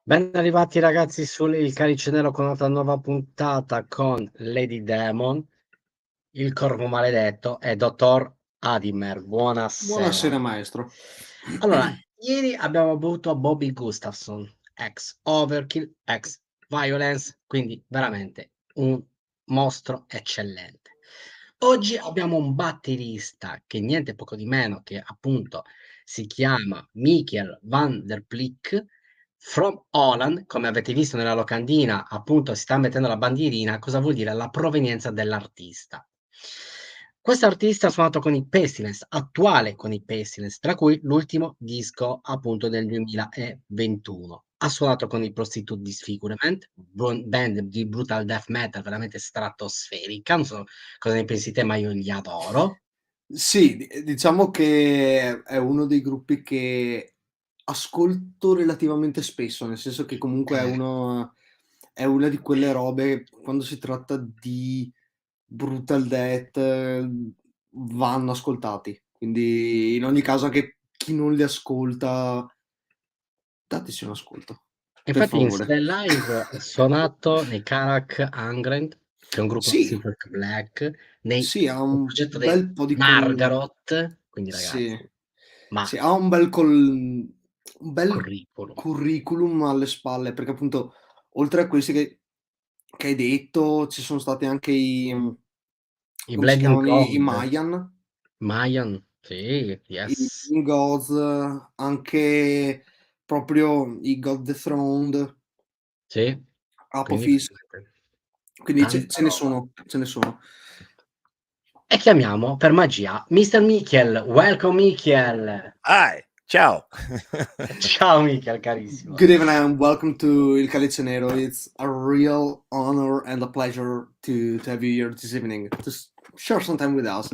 Ben arrivati ragazzi sul Calice Nero con un'altra nuova puntata con Lady Demon, il corvo maledetto e Dottor Adimer. Buonasera. Buonasera maestro. Allora, ieri abbiamo avuto Bobby Gustafson, ex Overkill, ex Violence, quindi veramente un mostro eccellente. Oggi abbiamo un batterista che niente poco di meno che appunto si chiama Michiel van der Plicht from Holland, come avete visto nella locandina, appunto si sta mettendo la bandierina, cosa vuol dire? La provenienza dell'artista. Questo artista ha suonato con i Pestilence, attuale con i Pestilence, tra cui l'ultimo disco appunto del 2021. Ha suonato con i Prostitute Disfigurement, band di brutal death metal veramente stratosferica, non so cosa ne pensi te, ma io li adoro. Sì, diciamo che è uno dei gruppi che ascolto relativamente spesso, nel senso che comunque è una di quelle robe, quando si tratta di brutal death, vanno ascoltati. Quindi in ogni caso anche chi non li ascolta, dateci un ascolto, per Infatti in favore. stile live ha suonato nei Carach Angren, che è un gruppo Sì, super black, nel sì, ha un progetto dei bel po' di Nargaroth, quindi sì. ragazzi, ma Sì, ha un bel curriculum. curriculum alle spalle, perché appunto oltre a questi che hai detto, ci sono stati anche I come si Bleeding chiamano, i God, Mayan, Mayan, sì, i yes, Gods, anche proprio i God Dethroned, sì, quindi Apophis, quindi tanta ce ne roba. sono, ce ne sono. E chiamiamo per magia Mr. Michiel, welcome Michiel. Hi, ciao. Ciao Michiel, carissimo. Good evening and welcome to Il Calice Nero. It's a real honor and a pleasure to have you here this evening to share some time with us.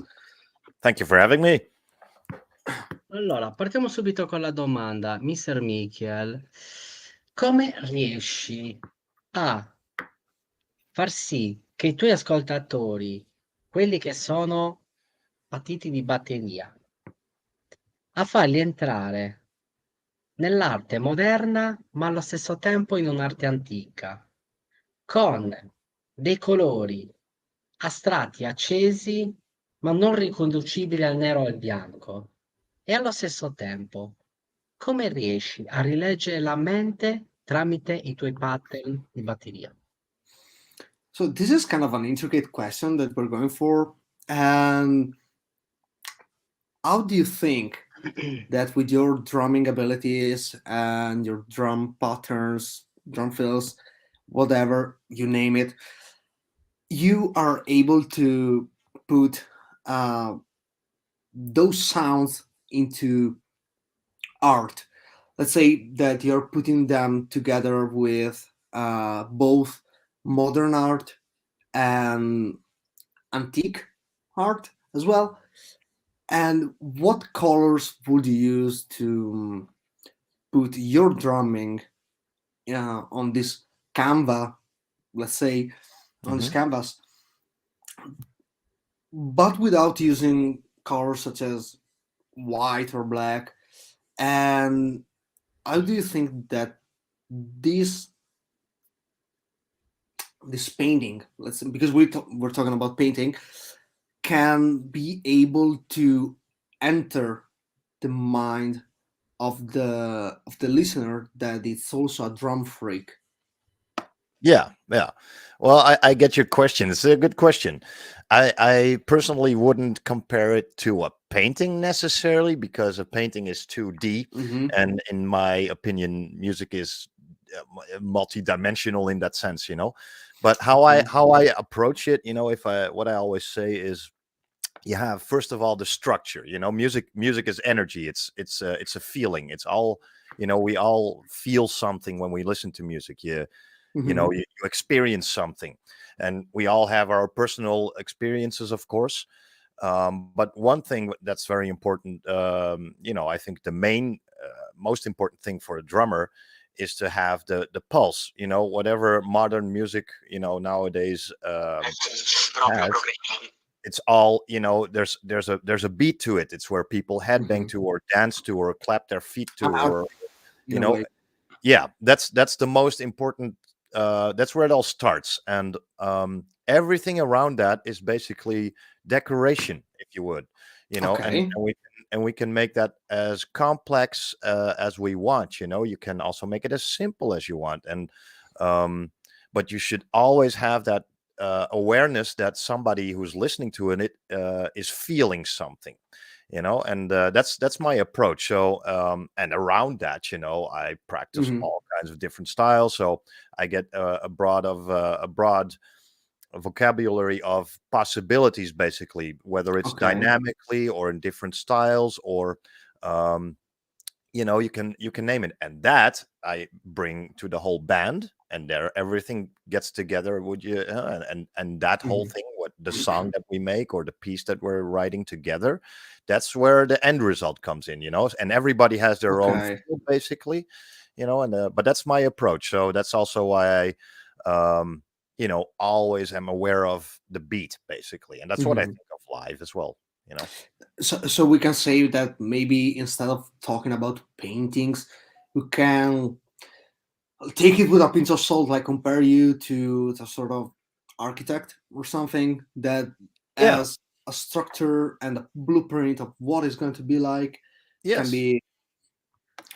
Thank you for having me. Allora, partiamo subito con la domanda, Mr. Michiel, come riesci a far sì che i tuoi ascoltatori, quelli che sono patiti di batteria, a farli entrare nell'arte moderna, ma allo stesso tempo in un'arte antica, con dei colori astratti accesi, ma non riconducibili al nero o al bianco, e allo stesso tempo, come riesci a rileggere la mente tramite i tuoi pattern di batteria? So this is kind of an intricate question that we're going for. And how do you think that with your drumming abilities and your drum patterns, drum fills, whatever you name it, you are able to put uh, those sounds into art? Let's say that you're putting them together with both modern art and antique art as well. And what colors would you use to put your drumming on this canvas, let's say, on this canvas, but without using colors such as white or black? And how do you think that this this painting, let's say, because we're talking about painting, can be able to enter the mind of the listener that it's also a drum freak? Yeah. Well, I get your question. It's a good question. I personally wouldn't compare it to a painting necessarily because a painting is 2D, Mm-hmm. and in my opinion, music is multi-dimensional in that sense. But how I approach it, if what I always say is, you have first of all the structure. Music is energy. It's a feeling. It's all, we all feel something when we listen to music. Mm-hmm. You experience something, and we all have our personal experiences, of course. But one thing that's very important, I think the main most important thing for a drummer is to have the pulse. Whatever modern music nowadays has, it's all, there's a beat to it. It's where people headbang Mm-hmm. to or dance to or clap their feet to, I'm out or in you a know way. yeah, that's the most important. That's where it all starts, and everything around that is basically decoration, if you would, Okay. and we can make that as complex as we want. You can also make it as simple as you want, and but you should always have that awareness that somebody who's listening to it is feeling something. And that's my approach. So and around that, I practice Mhm. all kinds of different styles, so I get a broad vocabulary of possibilities, basically, whether it's Okay. dynamically or in different styles, or um, you can name it, and that I bring to the whole band, and there everything gets together. Would you and that whole Mhm. thing, what the song that we make or the piece that we're writing together, that's where the end result comes in. And everybody has their own Okay. feel, basically. And but that's my approach, so that's also why I always am aware of the beat, basically, and that's what I Mhm. think of live as well. So we can say that maybe instead of talking about paintings, we can take it with a pinch of salt, like compare you to the sort of architect or something that Yeah. has a structure and a blueprint of what it's going to be like. Can Yes. be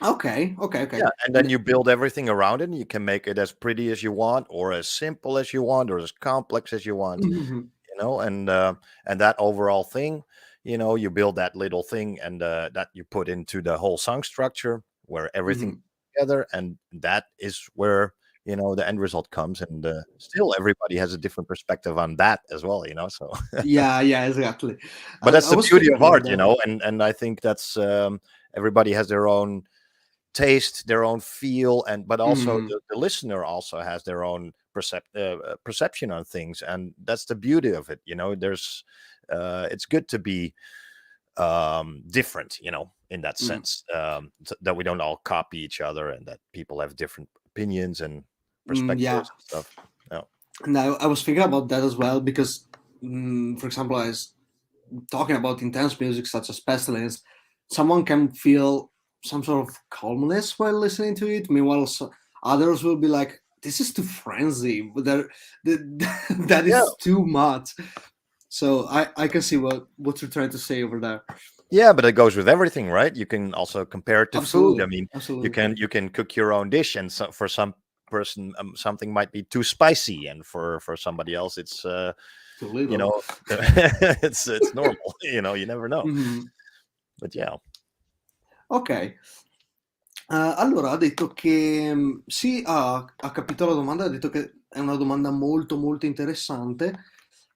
okay. Yeah, and then you build everything around it, and you can make it as pretty as you want, or as simple as you want, or as complex as you want. Mhm. And that overall thing, you build that little thing, and that you put into the whole song structure, where everything Mhm. together, and that is where the end result comes. And still, everybody has a different perspective on that as well. So, Yeah, exactly. but that's I the was beauty thinking of about art, that. and I think that's everybody has their own taste, their own feel, but also Mhm. the listener also has their own perception on things, and that's the beauty of it. There's it's good to be different, in that Mhm. sense, that we don't all copy each other, and that people have different opinions and Yeah. perspectives and stuff. Yeah. Now I was thinking about that as well because, for example, I was talking about intense music such as Pestilence. Someone can feel some sort of calmness while listening to it. Meanwhile, others will be like, "This is too frenzy. That Yeah. is too much." So I can see what you're trying to say over there. Yeah, but it goes with everything, right? You can also compare it to food. I Absolutely, mean, you absolutely. can cook your own dish, and so, for some person, something might be too spicy, and for somebody else, it's Too you little. know, it's normal. You never know. Mhm. But yeah, Ok. Allora ha detto che sì, ha capito la domanda, ha detto che è una domanda molto molto interessante. Ha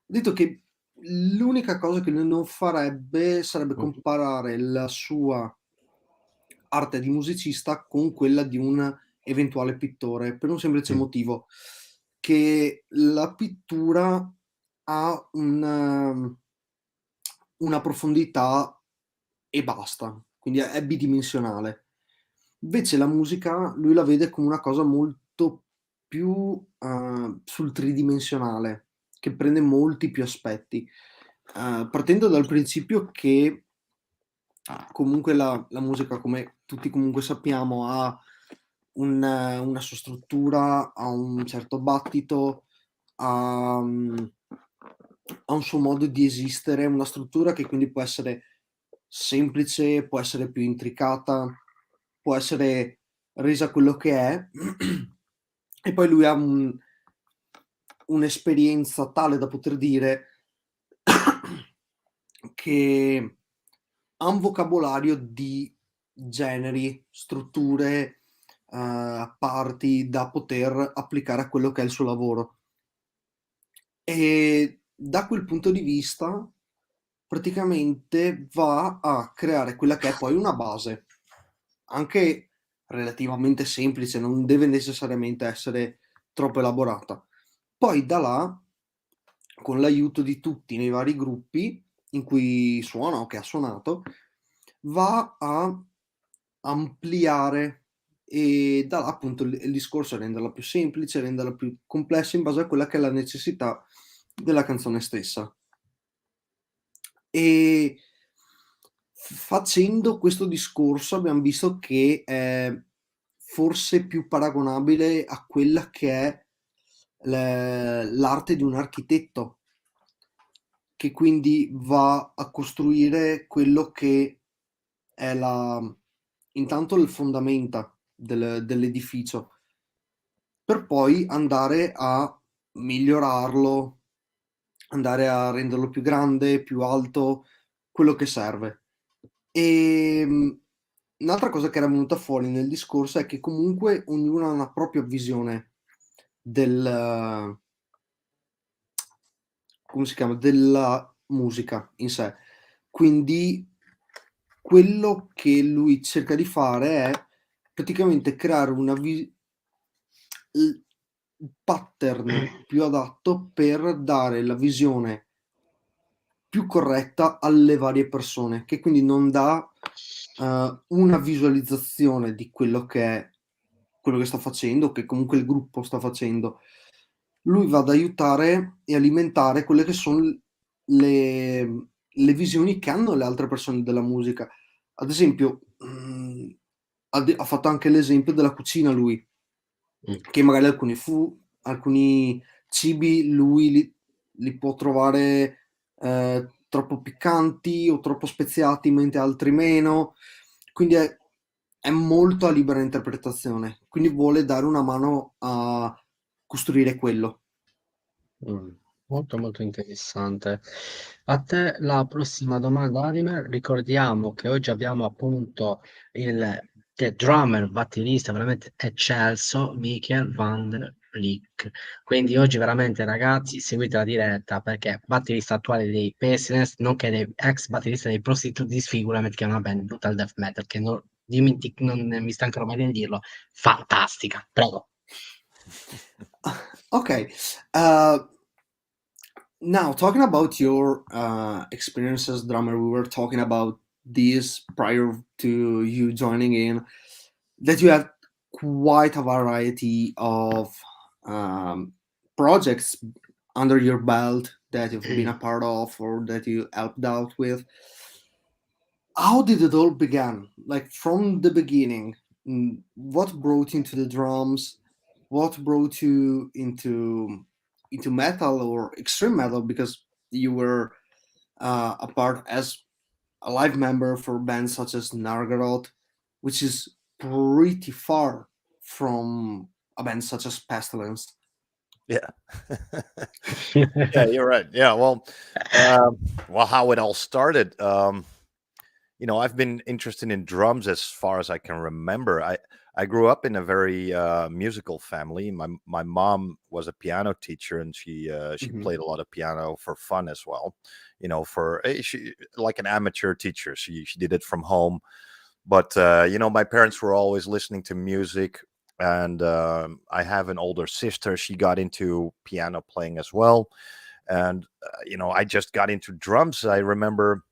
detto che l'unica cosa che lui non farebbe sarebbe comparare la sua arte di musicista con quella di un eventuale pittore, per un semplice Mm. motivo, che la pittura ha una profondità e basta, quindi è bidimensionale. Invece la musica lui la vede come una cosa molto più, sul tridimensionale, che prende molti più aspetti, partendo dal principio che comunque la musica, come tutti comunque sappiamo, ha una sua struttura, ha un certo battito, ha ha un suo modo di esistere, una struttura che quindi può essere semplice, può essere più intricata, può essere resa quello che è, e poi lui ha un'esperienza tale da poter dire che ha un vocabolario di generi, strutture, parti da poter applicare a quello che è il suo lavoro. E da quel punto di vista, praticamente va a creare quella che è poi una base, anche relativamente semplice, non deve necessariamente essere troppo elaborata. Poi da là, con l'aiuto di tutti nei vari gruppi in cui suona o che ha suonato, va a ampliare e da là appunto il discorso è renderla più semplice, renderla più complessa in base a quella che è la necessità della canzone stessa. E facendo questo discorso abbiam visto che è forse più paragonabile a quella che è l'arte di un architetto, che quindi va a costruire quello che è intanto il fondamenta dell'edificio, per poi andare a migliorarlo, andare a renderlo più grande, più alto, quello che serve. E un'altra cosa che era venuta fuori nel discorso è che comunque ognuno ha una propria visione come si chiama? Della musica in sé. Quindi quello che lui cerca di fare è praticamente creare il pattern più adatto per dare la visione più corretta alle varie persone, che quindi non dà una visualizzazione di quello che sta facendo, che comunque il gruppo sta facendo. Lui va ad aiutare e alimentare quelle che sono le visioni che hanno le altre persone della musica. Ad esempio, ha fatto anche l'esempio della cucina lui, che magari alcuni cibi lui li può trovare troppo piccanti o troppo speziati, mentre altri meno. Quindi è molto a libera interpretazione. Quindi vuole dare una mano a costruire quello. Molto molto interessante. A te la prossima domanda, Arimer. Ricordiamo che oggi abbiamo appunto il drummer, batterista veramente eccelso, Michiel van der Lik. Quindi oggi veramente ragazzi seguite la diretta perché batterista attuale dei Pestilence, nonché dei ex batterista dei Prostitute Disfigurement, che è una band brutal death metal che non mi stancherò mai di dirlo, fantastica. Prego. Okay. Now talking about your experience as drummer, we were talking about this prior to you joining in, that you have quite a variety of projects under your belt that you've been a part of or that you helped out with. How did it all begin? Like from the beginning, what brought you into the drums? What brought you into metal or extreme metal? Because you were a part as a live member for bands such as Nargaroth, which is pretty far from a band such as Pestilence. Yeah. Yeah, you're right. Yeah, well, how it all started. I've been interested in drums as far as I can remember. I grew up in a very musical family. My mom was a piano teacher, and she played a lot of piano for fun as well. She like an amateur teacher. She did it from home, but my parents were always listening to music. And I have an older sister. She got into piano playing as well. And, I just got into drums. I remember,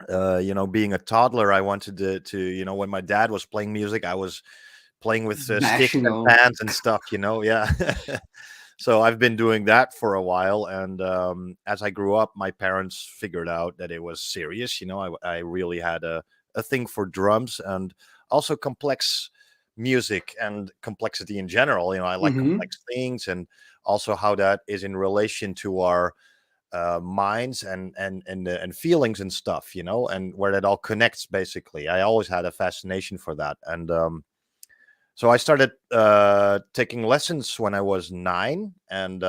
being a toddler, I wanted to, when my dad was playing music, I was playing with sticks and pans and stuff, yeah. So I've been doing that for a while. And as I grew up, my parents figured out that it was serious. I really had a thing for drums and also complex music and complexity in general. I like complex things, and also how that is in relation to our minds and feelings and stuff, and where that all connects. Basically, I always had a fascination for that, and so I started taking lessons when I was 9, and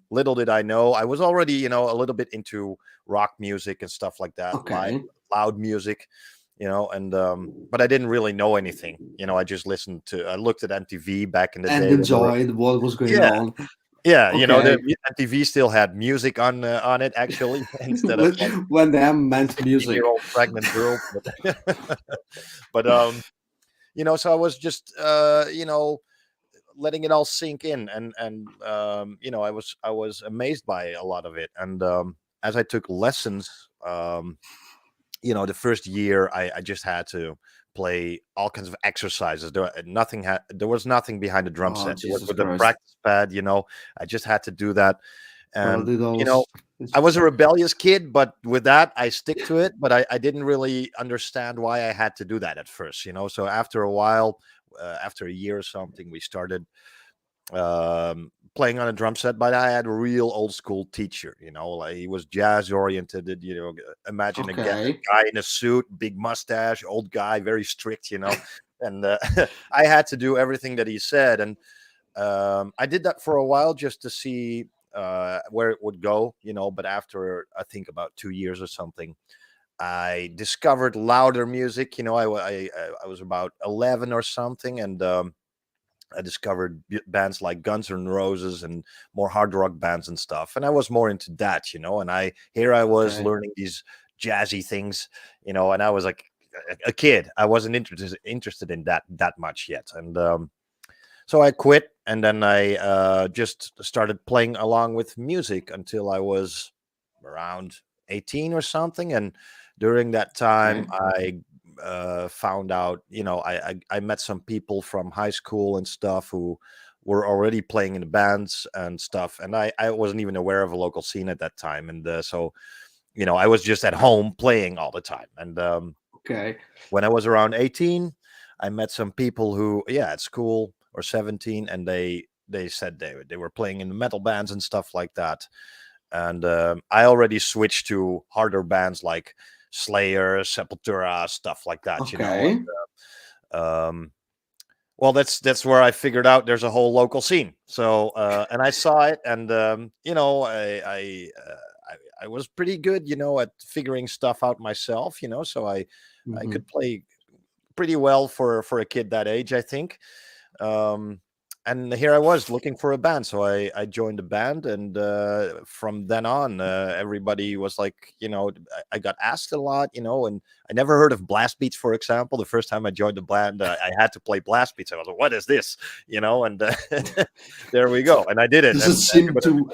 little did I know, I was already a little bit into rock music and stuff like that. Okay. Loud music. But I didn't really know anything. I just I looked at MTV back in the day. And enjoyed what was going on. Yeah, Okay. The MTV still had music on it, actually, instead of like, when they meant music. Year-old pregnant girl. But so I was just letting it all sink in, and I was amazed by a lot of it. And as I took lessons, the first year I just had to play all kinds of exercises. There was nothing behind the drum set. It was with the practice pad, I just had to do that. And I was a rebellious kid, but with that I stick to it. But I didn't really understand why I had to do that at first, So after a while, after a year or something, we started playing on a drum set. But I had a real old school teacher, like he was jazz oriented. Imagine a guy in a suit, big mustache, old guy, very strict, and I had to do everything that he said. And I did that for a while just to see where it would go, but after I think about 2 years or something, I discovered louder music. I was about 11 or something, and I discovered bands like Guns N' Roses and more hard rock bands and stuff. And I was more into that, and I was learning these jazzy things, and I was like a kid. I wasn't interested in that much yet. And so I quit, and then I just started playing along with music until I was around 18 or something. And during that time, I found out, I met some people from high school and stuff who were already playing in the bands and stuff. And I wasn't even aware of a local scene at that time. And so, I was just at home playing all the time. And when I was around 18, I met some people who, at school, or 17, and they said they were playing in the metal bands and stuff like that. And I already switched to harder bands like Slayer, Sepultura, stuff like that. And, well, that's where I figured out there's a whole local scene. So and I saw it, and I was pretty good, at figuring stuff out myself. So I could play pretty well for a kid that age, I think. And here I was looking for a band, so I joined the band, and from then on, everybody was like, I got asked a lot, and I never heard of blast beats, for example. The first time I joined the band, I had to play blast beats. I was like, what is this? And there we go, and I did it. Does it seem to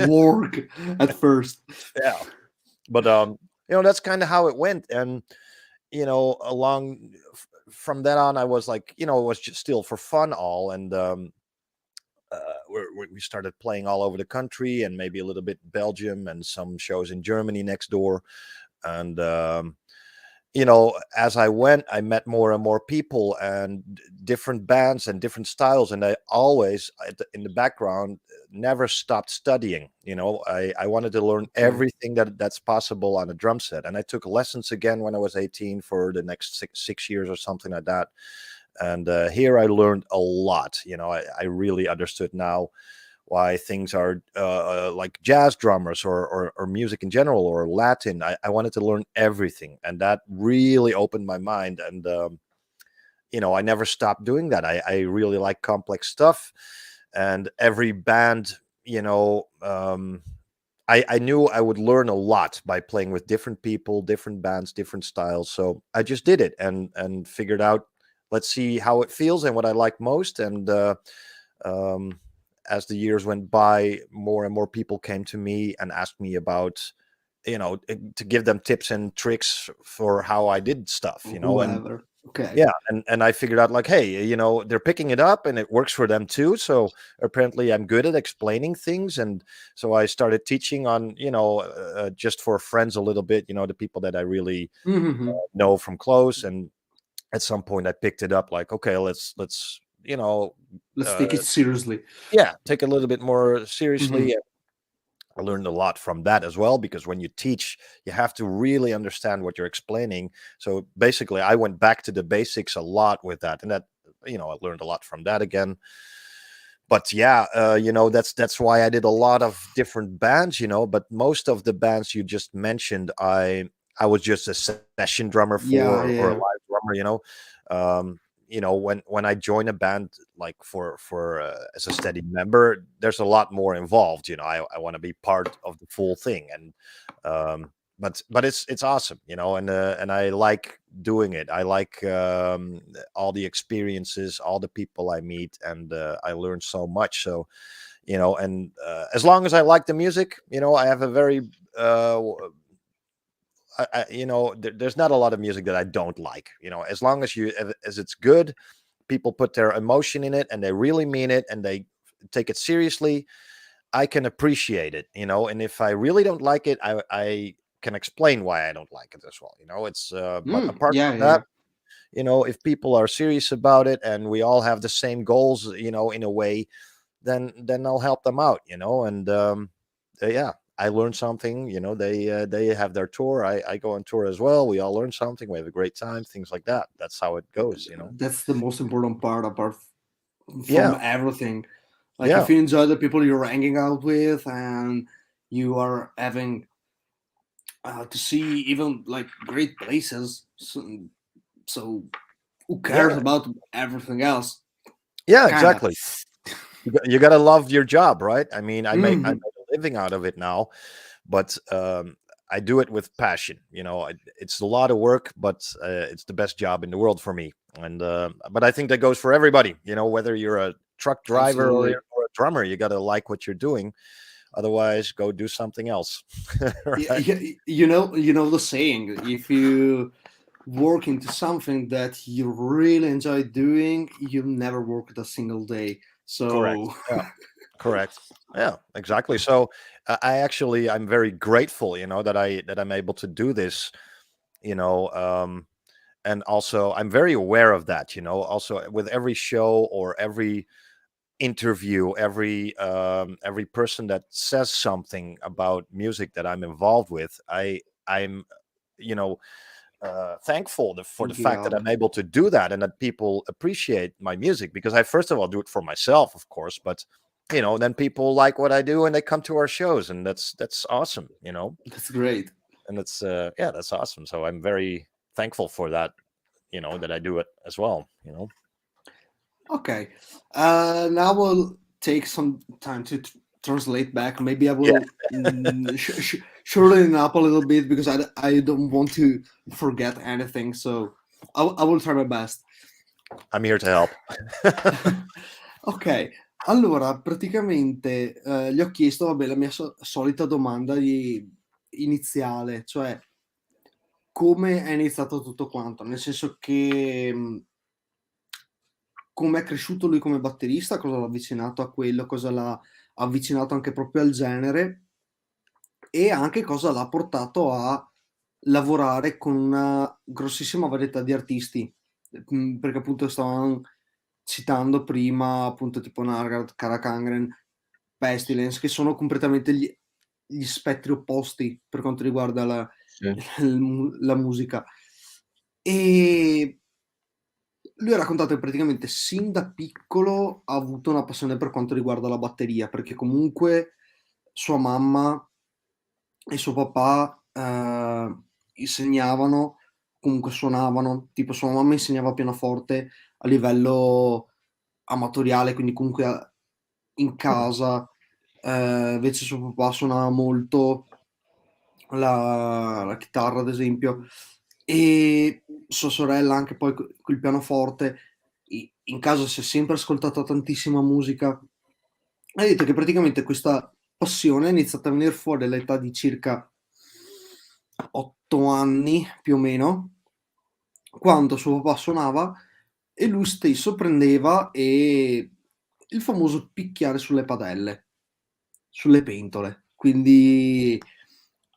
work at first? Yeah, but that's kind of how it went. And along from then on, I was like, it was just still for fun all. And we started playing all over the country, and maybe a little bit Belgium, and some shows in Germany next door. And as I went, I met more and more people and different bands and different styles. And I always, in the background, never stopped studying. I wanted to learn everything that's possible on a drum set. And I took lessons again when I was 18 for the next six years or something like that. And here I learned a lot. I really understood now why things are like jazz drummers or music in general, or Latin. I wanted to learn everything, and that really opened my mind. And I never stopped doing that. I really like complex stuff, and every band, I knew I would learn a lot by playing with different people, different bands, different styles. So I just did it and figured out, let's see how it feels and what I like most. And as the years went by, more and more people came to me and asked me about, to give them tips and tricks for how I did stuff, and and I figured out, like, hey, they're picking it up and it works for them too. So apparently I'm good at explaining things. And so I started teaching on, just for friends a little bit, the people that I really know from close. And at some point I picked it up, like, okay, let's take it seriously. Yeah, take it a little bit more seriously. I learned a lot from that as well, because when you teach, you have to really understand what you're explaining. So basically, I went back to the basics a lot with that, and that, I learned a lot from that again. But yeah, that's why I did a lot of different bands, but most of the bands you just mentioned, I was just a session drummer for, or a live drummer, when I join a band, like for as a steady member, there's a lot more involved. I want to be part of the full thing. And but it's awesome, and I like doing it. I like all the experiences, all the people I meet, and I learn so much. So and as long as I like the music, I have a very there's not a lot of music that I don't like. As long as it's good, people put their emotion in it, and they really mean it, and they take it seriously, I can appreciate it. And if I really don't like it, I can explain why I don't like it as well. It's but apart from that, if people are serious about it and we all have the same goals, in a way, then I'll help them out, and yeah, I learned something. They have their tour. I go on tour as well. We all learn something. We have a great time. Things like that. That's how it goes. That's the most important part, apart from Yeah. everything. Like, Yeah. if you enjoy the people you're hanging out with, and you are having to see even like great places, so who cares about everything else? Yeah, Kinda. exactly. You gotta love your job, right? I mean, I make a Mhm. living out of it now, but I do it with passion. It's a lot of work, but it's the best job in the world for me. And but I think that goes for everybody. Whether you're a truck driver or Absolutely. you're a drummer, you gotta like what you're doing. Otherwise, go do something else. Right? You know the saying: if you work into something that you really enjoy doing, you never work a single day. Correct. So Yeah. Correct. Yeah, exactly. So I'm very grateful, that I'm able to do this, you know, and also I'm very aware of that, also with every show or every interview, every person that says something about music that I'm involved with, I'm you know thankful for the fact that yeah, I'm able to do that and that people appreciate my music, because I first of all do it for myself, of course, but then people like what I do and they come to our shows, and that's awesome, that's great. and it's yeah, that's awesome. So I'm very thankful for that, that I do it as well. Okay, now we'll take some time to translate back. Maybe I Yeah, will shorten it up a little bit, because I don't want to forget anything. So I will try my best. I'm here to help. Ok, allora praticamente gli ho chiesto, vabbè, la mia solita domanda iniziale, cioè come è iniziato tutto quanto, nel senso che come è cresciuto lui come batterista, cosa l'ha avvicinato a quello, cosa l'ha avvicinato anche proprio al genere, e anche cosa l'ha portato a lavorare con una grossissima varietà di artisti. Perché appunto stavamo citando prima appunto tipo Nargat, Carach, Angren, Pestilence, che sono completamente gli spettri opposti per quanto riguarda Sì. la musica. E lui ha raccontato che praticamente sin da piccolo ha avuto una passione per quanto riguarda la batteria, perché comunque sua mamma e suo papà insegnavano, comunque suonavano, tipo sua mamma insegnava pianoforte a livello amatoriale, quindi comunque in casa, invece suo papà suonava molto la chitarra, ad esempio, e sua sorella anche poi col pianoforte. In casa si è sempre ascoltata tantissima musica. Ha detto che praticamente questa passione è iniziata a venire fuori all'età di circa 8 anni, più o meno, quando suo papà suonava e lui stesso prendeva e il famoso picchiare sulle padelle, sulle pentole. Quindi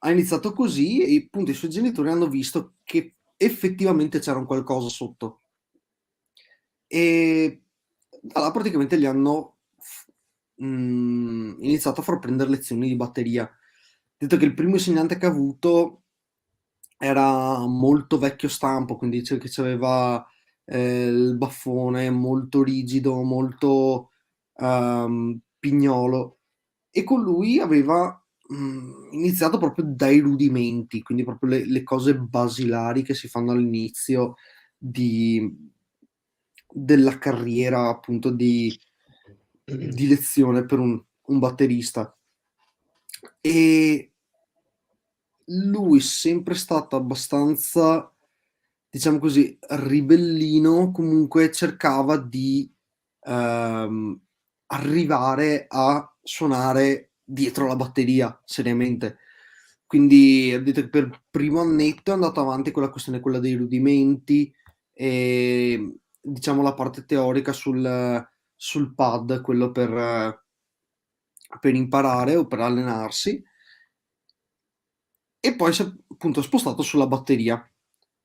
ha iniziato così e appunto i suoi genitori hanno visto che effettivamente c'era un qualcosa sotto. E da là praticamente gli hanno iniziato a far prendere lezioni di batteria. Detto che il primo insegnante che ha avuto era molto vecchio stampo, quindi dice che c'aveva il baffone molto rigido, molto pignolo, e con lui aveva iniziato proprio dai rudimenti, quindi proprio le cose basilari che si fanno all'inizio della carriera appunto di lezione per un batterista. E lui sempre stato abbastanza, diciamo così, ribellino, comunque cercava di arrivare a suonare dietro la batteria seriamente. Quindi ho detto che per primo annetto è andato avanti con la questione, quella dei rudimenti e diciamo la parte teorica sul pad, quello per imparare o per allenarsi, e poi si è appunto spostato sulla batteria.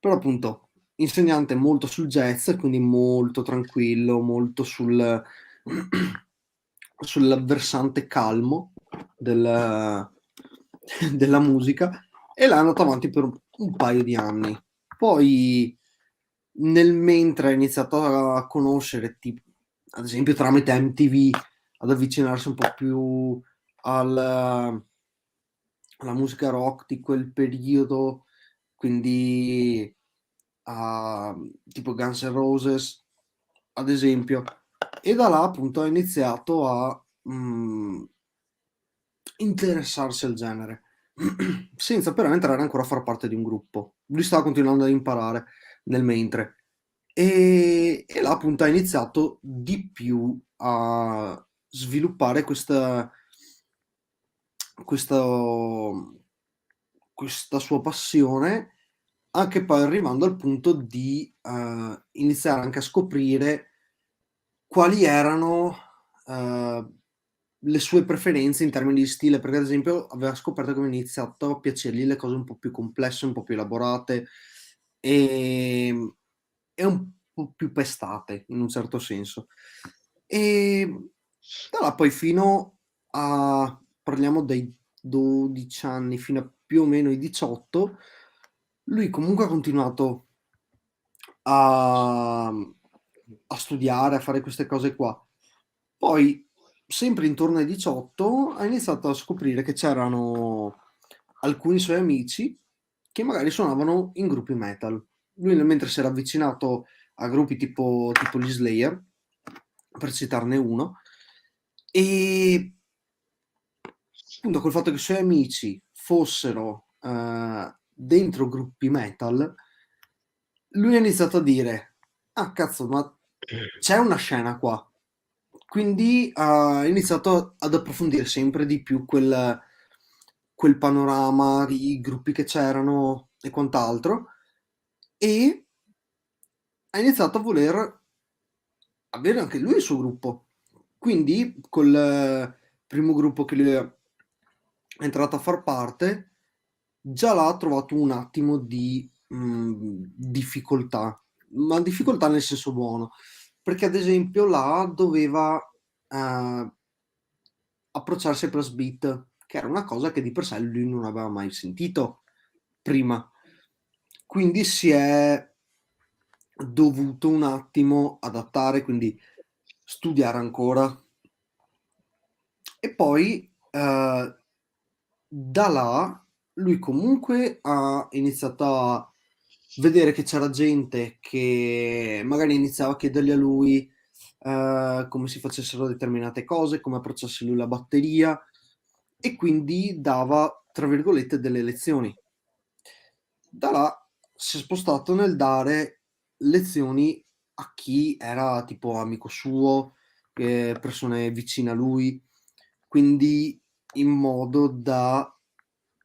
Però appunto insegnante molto sul jazz, quindi molto tranquillo, molto sul versante calmo della musica, e l'ha andato avanti per un paio di anni. Poi nel mentre ha iniziato a conoscere, tipo, ad esempio tramite MTV, ad avvicinarsi un po' più alla musica rock di quel periodo, quindi tipo Guns N' Roses, ad esempio, e da là appunto ha iniziato a interessarsi al genere, senza però entrare ancora a far parte di un gruppo. Lui stava continuando ad imparare nel mentre. E là appunto ha iniziato di più a sviluppare questo- questa sua passione, anche poi arrivando al punto di iniziare anche a scoprire quali erano le sue preferenze in termini di stile, perché ad esempio aveva scoperto che aveva iniziato a piacergli le cose un po' più complesse, un po' più elaborate e un po' più pestate in un certo senso. E da là poi fino a, parliamo dei 12 anni, fino a più o meno i 18, lui comunque ha continuato a, a studiare, a fare queste cose qua. Poi, sempre intorno ai 18, ha iniziato a scoprire che c'erano alcuni suoi amici che magari suonavano in gruppi metal. Lui, mentre si era avvicinato a gruppi tipo gli Slayer, per citarne uno, e appunto col fatto che i suoi amici fossero dentro gruppi metal, lui ha iniziato a dire: ah cazzo, ma c'è una scena qua. Quindi ha iniziato ad approfondire sempre di più quel panorama, i gruppi che c'erano e quant'altro, e ha iniziato a voler avere anche lui il suo gruppo. Quindi col primo gruppo che lui è entrato a far parte, già là ha trovato un attimo di difficoltà, ma difficoltà nel senso buono, perché ad esempio là doveva approcciarsi al blast beat, che era una cosa che di per sé lui non aveva mai sentito prima. Quindi si è dovuto un attimo adattare, quindi studiare ancora. E poi da là lui comunque ha iniziato a vedere che c'era gente che magari iniziava a chiedergli a lui come si facessero determinate cose, come approcciasse lui la batteria, e quindi dava, tra virgolette, delle lezioni. Da là si è spostato nel dare lezioni a chi era tipo amico suo, persone vicine a lui, quindi in modo da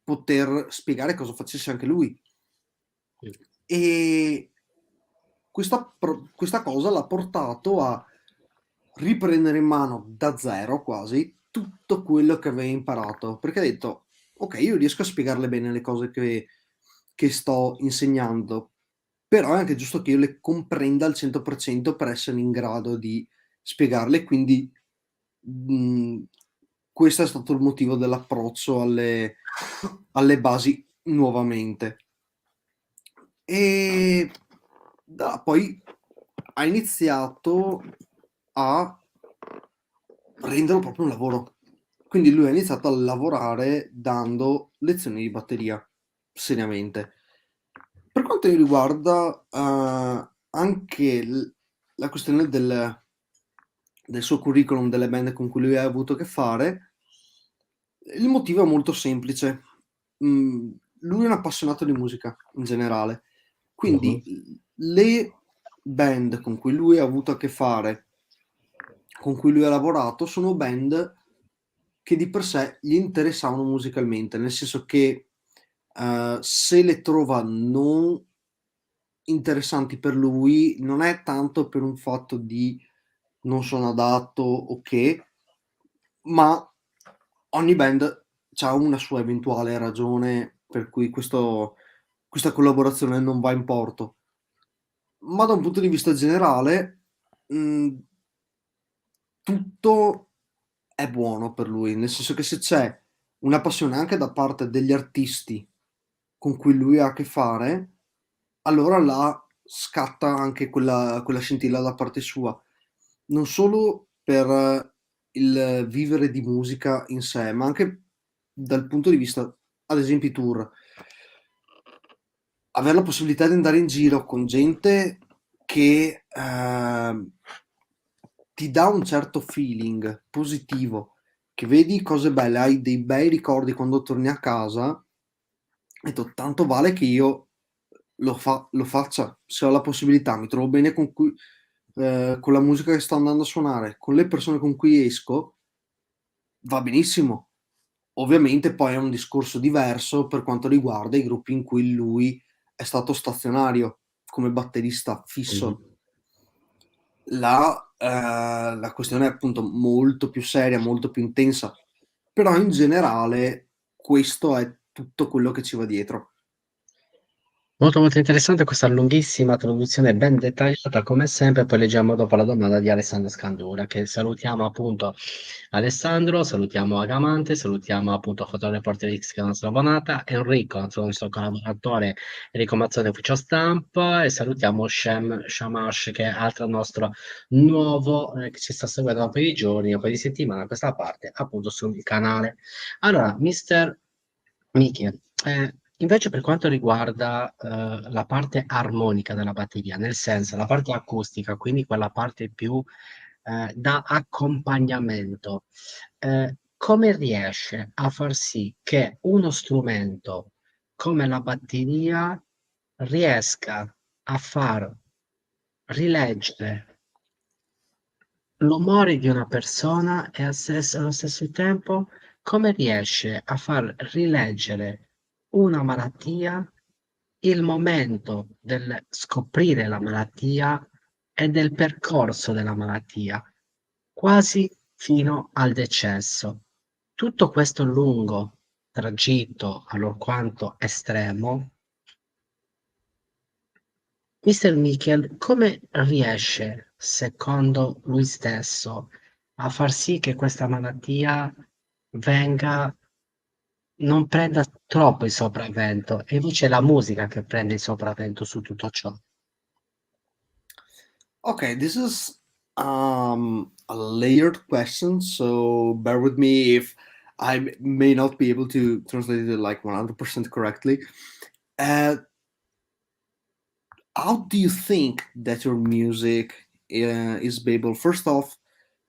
poter spiegare cosa facesse anche lui. E questa cosa l'ha portato a riprendere in mano da zero quasi tutto quello che aveva imparato, perché ha detto: ok, io riesco a spiegarle bene le cose che sto insegnando, però è anche giusto che io le comprenda al 100% per essere in grado di spiegarle, quindi questo è stato il motivo dell'approccio alle basi nuovamente. E poi ha iniziato a renderlo proprio un lavoro. Quindi lui ha iniziato a lavorare dando lezioni di batteria, seriamente. Per quanto mi riguarda anche la questione del suo curriculum, delle band con cui lui ha avuto a che fare, il motivo è molto semplice. Lui è un appassionato di musica in generale, quindi le band con cui lui ha avuto a che fare, con cui lui ha lavorato, sono band che di per sé gli interessavano musicalmente, nel senso che se le trova non interessanti per lui, non è tanto per un fatto di non sono adatto o che, ma ogni band ha una sua eventuale ragione per cui questa collaborazione non va in porto. ma da un punto di vista generale tutto è buono per lui, nel senso che se c'è una passione anche da parte degli artisti con cui lui ha a che fare, allora là scatta anche quella scintilla da parte sua. Non solo per il vivere di musica in sé, ma anche dal punto di vista, ad esempio, i tour. Avere la possibilità di andare in giro con gente che ti dà un certo feeling positivo, che vedi cose belle, hai dei bei ricordi quando torni a casa, ho detto tanto vale che io lo faccia, se ho la possibilità, mi trovo bene con la musica che sto andando a suonare, con le persone con cui esco, va benissimo. Ovviamente poi è un discorso diverso per quanto riguarda i gruppi in cui lui è stato stazionario come batterista fisso. Là la questione è appunto molto più seria, molto più intensa, però in generale questo è tutto quello che ci va dietro. Molto molto interessante questa lunghissima traduzione ben dettagliata come sempre, poi leggiamo dopo la domanda di Alessandro Scandura, che salutiamo appunto Alessandro, salutiamo Agamante, salutiamo appunto FotoReporter X che è la nostra abbonata, Enrico, il nostro collaboratore Enrico Mazzone ufficio stampa e salutiamo Shamash che è altro nostro nuovo che ci sta seguendo da un paio di giorni, un paio di settimane a questa parte appunto sul canale. Allora, Mister Michiel, invece per quanto riguarda la parte armonica della batteria, nel senso la parte acustica, quindi quella parte più da accompagnamento, come riesce a far sì che uno strumento come la batteria riesca a far rileggere l'umore di una persona e allo stesso tempo come riesce a far rileggere una malattia, il momento del scoprire la malattia e del percorso della malattia, quasi fino al decesso. Tutto questo lungo tragitto, allorquanto estremo, Mister Michiel come riesce, secondo lui stesso, a far sì che questa malattia venga non prenda troppo il sopravvento e invece è la musica che prende il sopravvento su tutto ciò? Okay, this is a layered question, so bear with me if may not be able to translate it like 100% correctly. Uh, how do you think that your music is able, first off,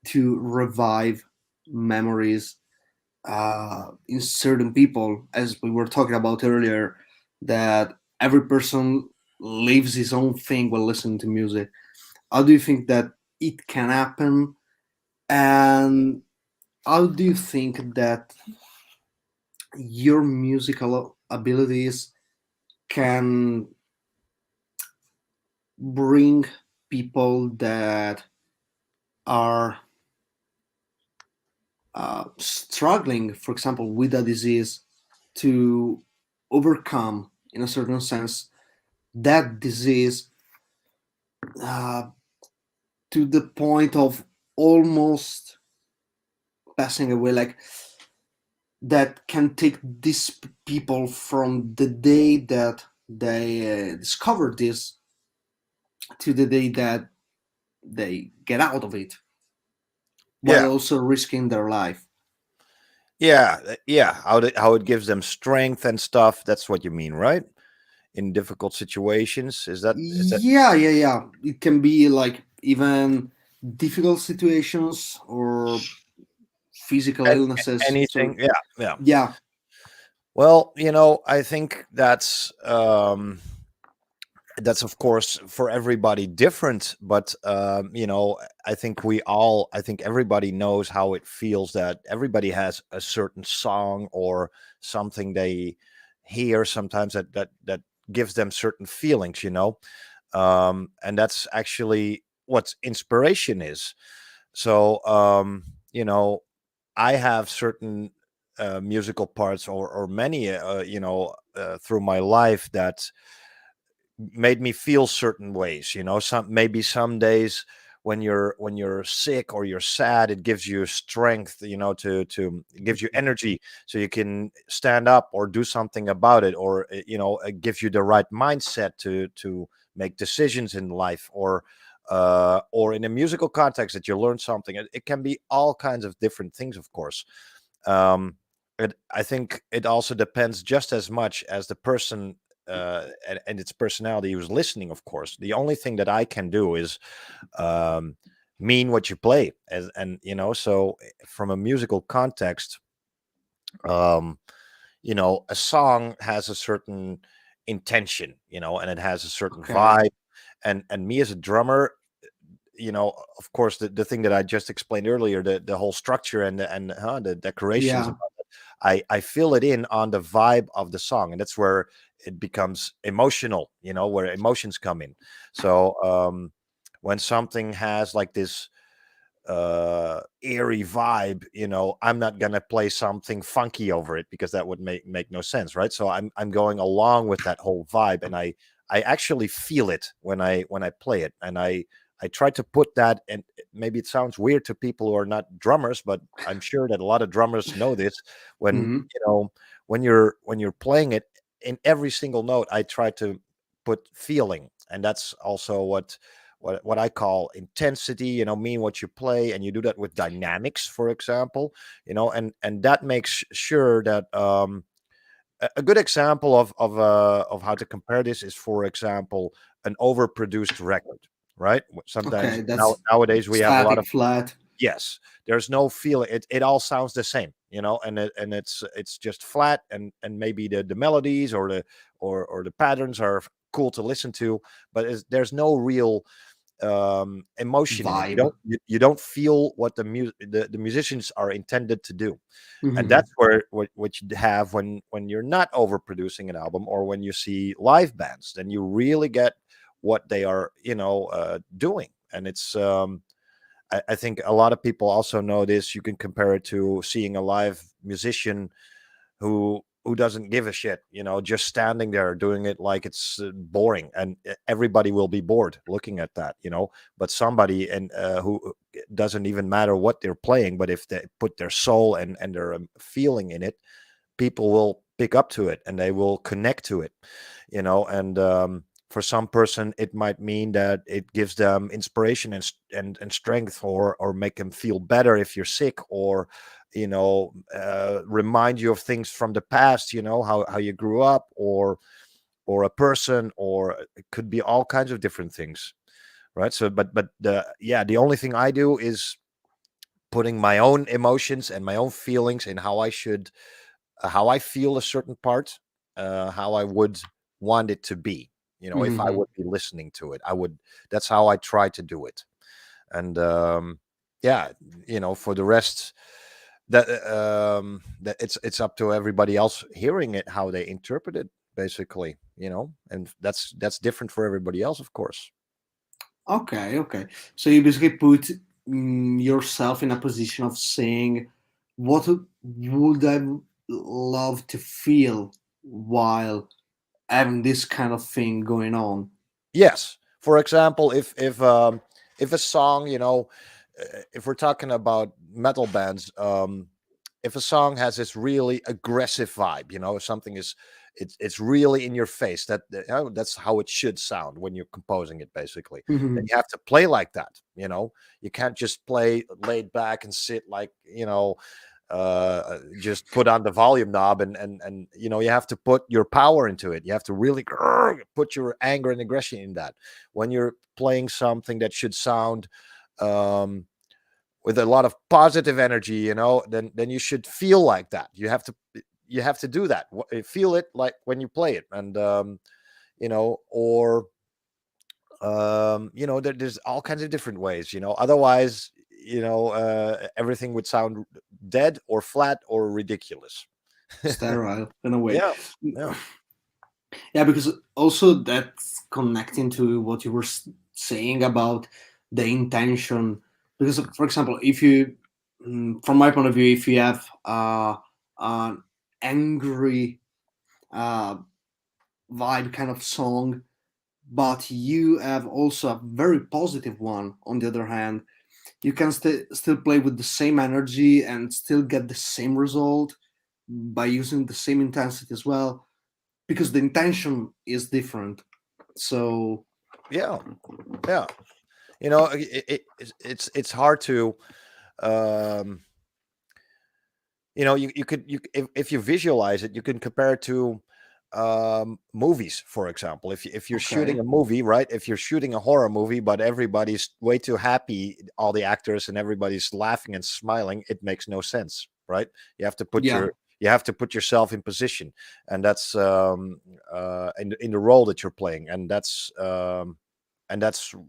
to revive memories in certain people, as we were talking about earlier, that every person lives his own thing while listening to music? How do you think that it can happen? And how do you think that your musical abilities can bring people that are struggling, for example, with a disease, to overcome, in a certain sense, that disease uh, to the point of almost passing away, like that can take these people from the day that they discovered this to the day that they get out of it, while Yeah, also risking their life. yeah. How it gives them strength and stuff. That's what you mean, right? In difficult situations, is that Yeah. It can be like even difficult situations or physical an- illnesses. anything? So Yeah. yeah, Well, I think that's of course for everybody different, but I think everybody knows how it feels, that everybody has a certain song or something they hear sometimes that gives them certain feelings, and that's actually what inspiration is. So I have certain musical parts or many through my life that made me feel certain ways. Maybe some days when you're sick or you're sad, it gives you strength, to it gives you energy so you can stand up or do something about it, or it gives you the right mindset to make decisions in life, or in a musical context that you learn something. It can be all kinds of different things, of course. um I think it also depends just as much as the person, and its personality who's listening, of course. The only thing that I can do is um mean what you play, and so from a musical context, um a song has a certain intention, and it has a certain Okay. vibe, and me as a drummer, of course, the thing that I just explained earlier, the whole structure and the decorations Yeah. about it, I feel it in on the vibe of the song, and that's where it becomes emotional, where emotions come in. So when something has like this eerie vibe, I'm not gonna play something funky over it, because that would make no sense, right? So I'm going along with that whole vibe, and I actually feel it when I play it, and I try to put that. And maybe it sounds weird to people who are not drummers, but I'm sure that a lot of drummers know this. When Mhm. when you're playing it, in every single note, I try to put feeling, and that's also what I call intensity, mean what you play, and you do that with dynamics, for example, and that makes sure that a good example of how to compare this is, for example, an overproduced record, right? Sometimes Okay, that's nowadays we have a lot static of, flat. yes, there's no feeling. It all sounds the same, and it's just flat, and maybe the melodies or the patterns are cool to listen to, but there's no real emotion in it. You Vibe. don't you don't feel what the musicians are intended to do. And Mhm. that's where what you have when you're not overproducing an album, or when you see live bands, then you really get what they are doing. And it's I think a lot of people also know this. You can compare it to seeing a live musician who doesn't give a shit, just standing there doing it like it's boring, and everybody will be bored looking at that, but somebody and who doesn't even matter what they're playing, but if they put their soul and their feeling in it, people will pick up to it and they will connect to it, and for some person it might mean that it gives them inspiration and strength, or make them feel better if you're sick, or remind you of things from the past, how you grew up, or a person, or it could be all kinds of different things, right? So but the only thing I do is putting my own emotions and my own feelings in how I feel a certain part, how I would want it to be. If I Mhm. would be listening to it, I would. That's how I try to do it. And yeah, for the rest, that it's up to everybody else hearing it, how they interpret it, basically. And that's different for everybody else, of course. Okay, okay. So you basically put yourself in a position of saying, what would I love to feel while having this kind of thing going on? Yes. For example, if a song, if we're talking about metal bands, if a song has this really aggressive vibe, if something is it's really in your face, that's how it should sound when you're composing it, basically. Then Mhm. you have to play like that. You can't just play laid back and sit like, just put on the volume knob, and you have to put your power into it. You have to really put your anger and aggression in that. When you're playing something that should sound um with a lot of positive energy, then you should feel like that. You have to do that. Feel it like when you play it. And or there's all kinds of different ways. Otherwise, everything would sound dead or flat or ridiculous. Sterile in a way. Yeah, yeah. Yeah, because also that's connecting to what you were saying about the intention. Because, for example, if you, from my point of view, if you have an angry uh, vibe kind of song, but you have also a very positive one. On the other hand, you can still play with the same energy and still get the same result by using the same intensity as well, because the intention is different. So Yeah, you know, it's hard to you know, you could if you visualize it, you can compare it to movies, for example. If you're shooting okay, a movie, right? If you're shooting a horror movie, but everybody's way too happy, all the actors, and everybody's laughing and smiling, it makes no sense, right? You have to put yeah, yourself in position, and that's in the role that you're playing, and that's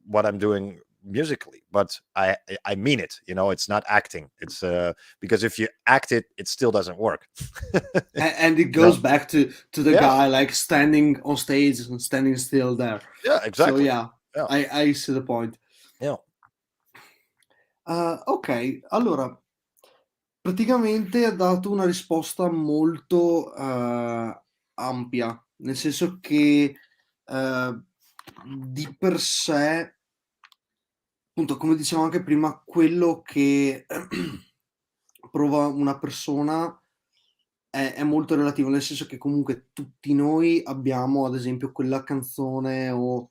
what I'm doing musically. But I mean it, you know. It's not acting. It's because if you act it, it still doesn't work. and it You know? goes back to the Yeah, guy like standing on stage and standing still there. yeah, So exactly. yeah, Yeah, I see the point. yeah. Ok, allora praticamente ha dato una risposta molto ampia, nel senso che di per sé, appunto, come dicevo anche prima, quello che prova una persona è molto relativo, nel senso che comunque tutti noi abbiamo, ad esempio, quella canzone o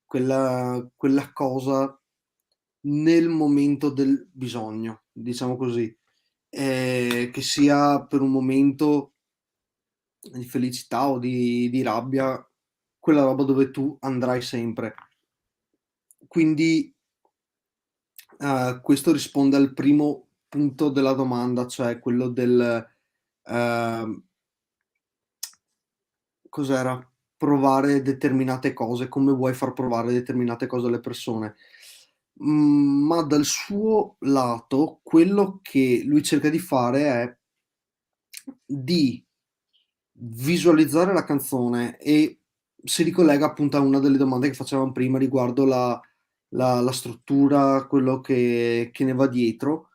quella cosa nel momento del bisogno, diciamo così. Che sia per un momento di felicità o di rabbia, quella roba dove tu andrai sempre. Quindi, questo risponde al primo punto della domanda, cioè quello del, ehm cos'era? Provare determinate cose, come vuoi far provare determinate cose alle persone. Ma dal suo lato, quello che lui cerca di fare è di visualizzare la canzone, e si ricollega appunto a una delle domande che facevamo prima riguardo la struttura, quello che ne va dietro.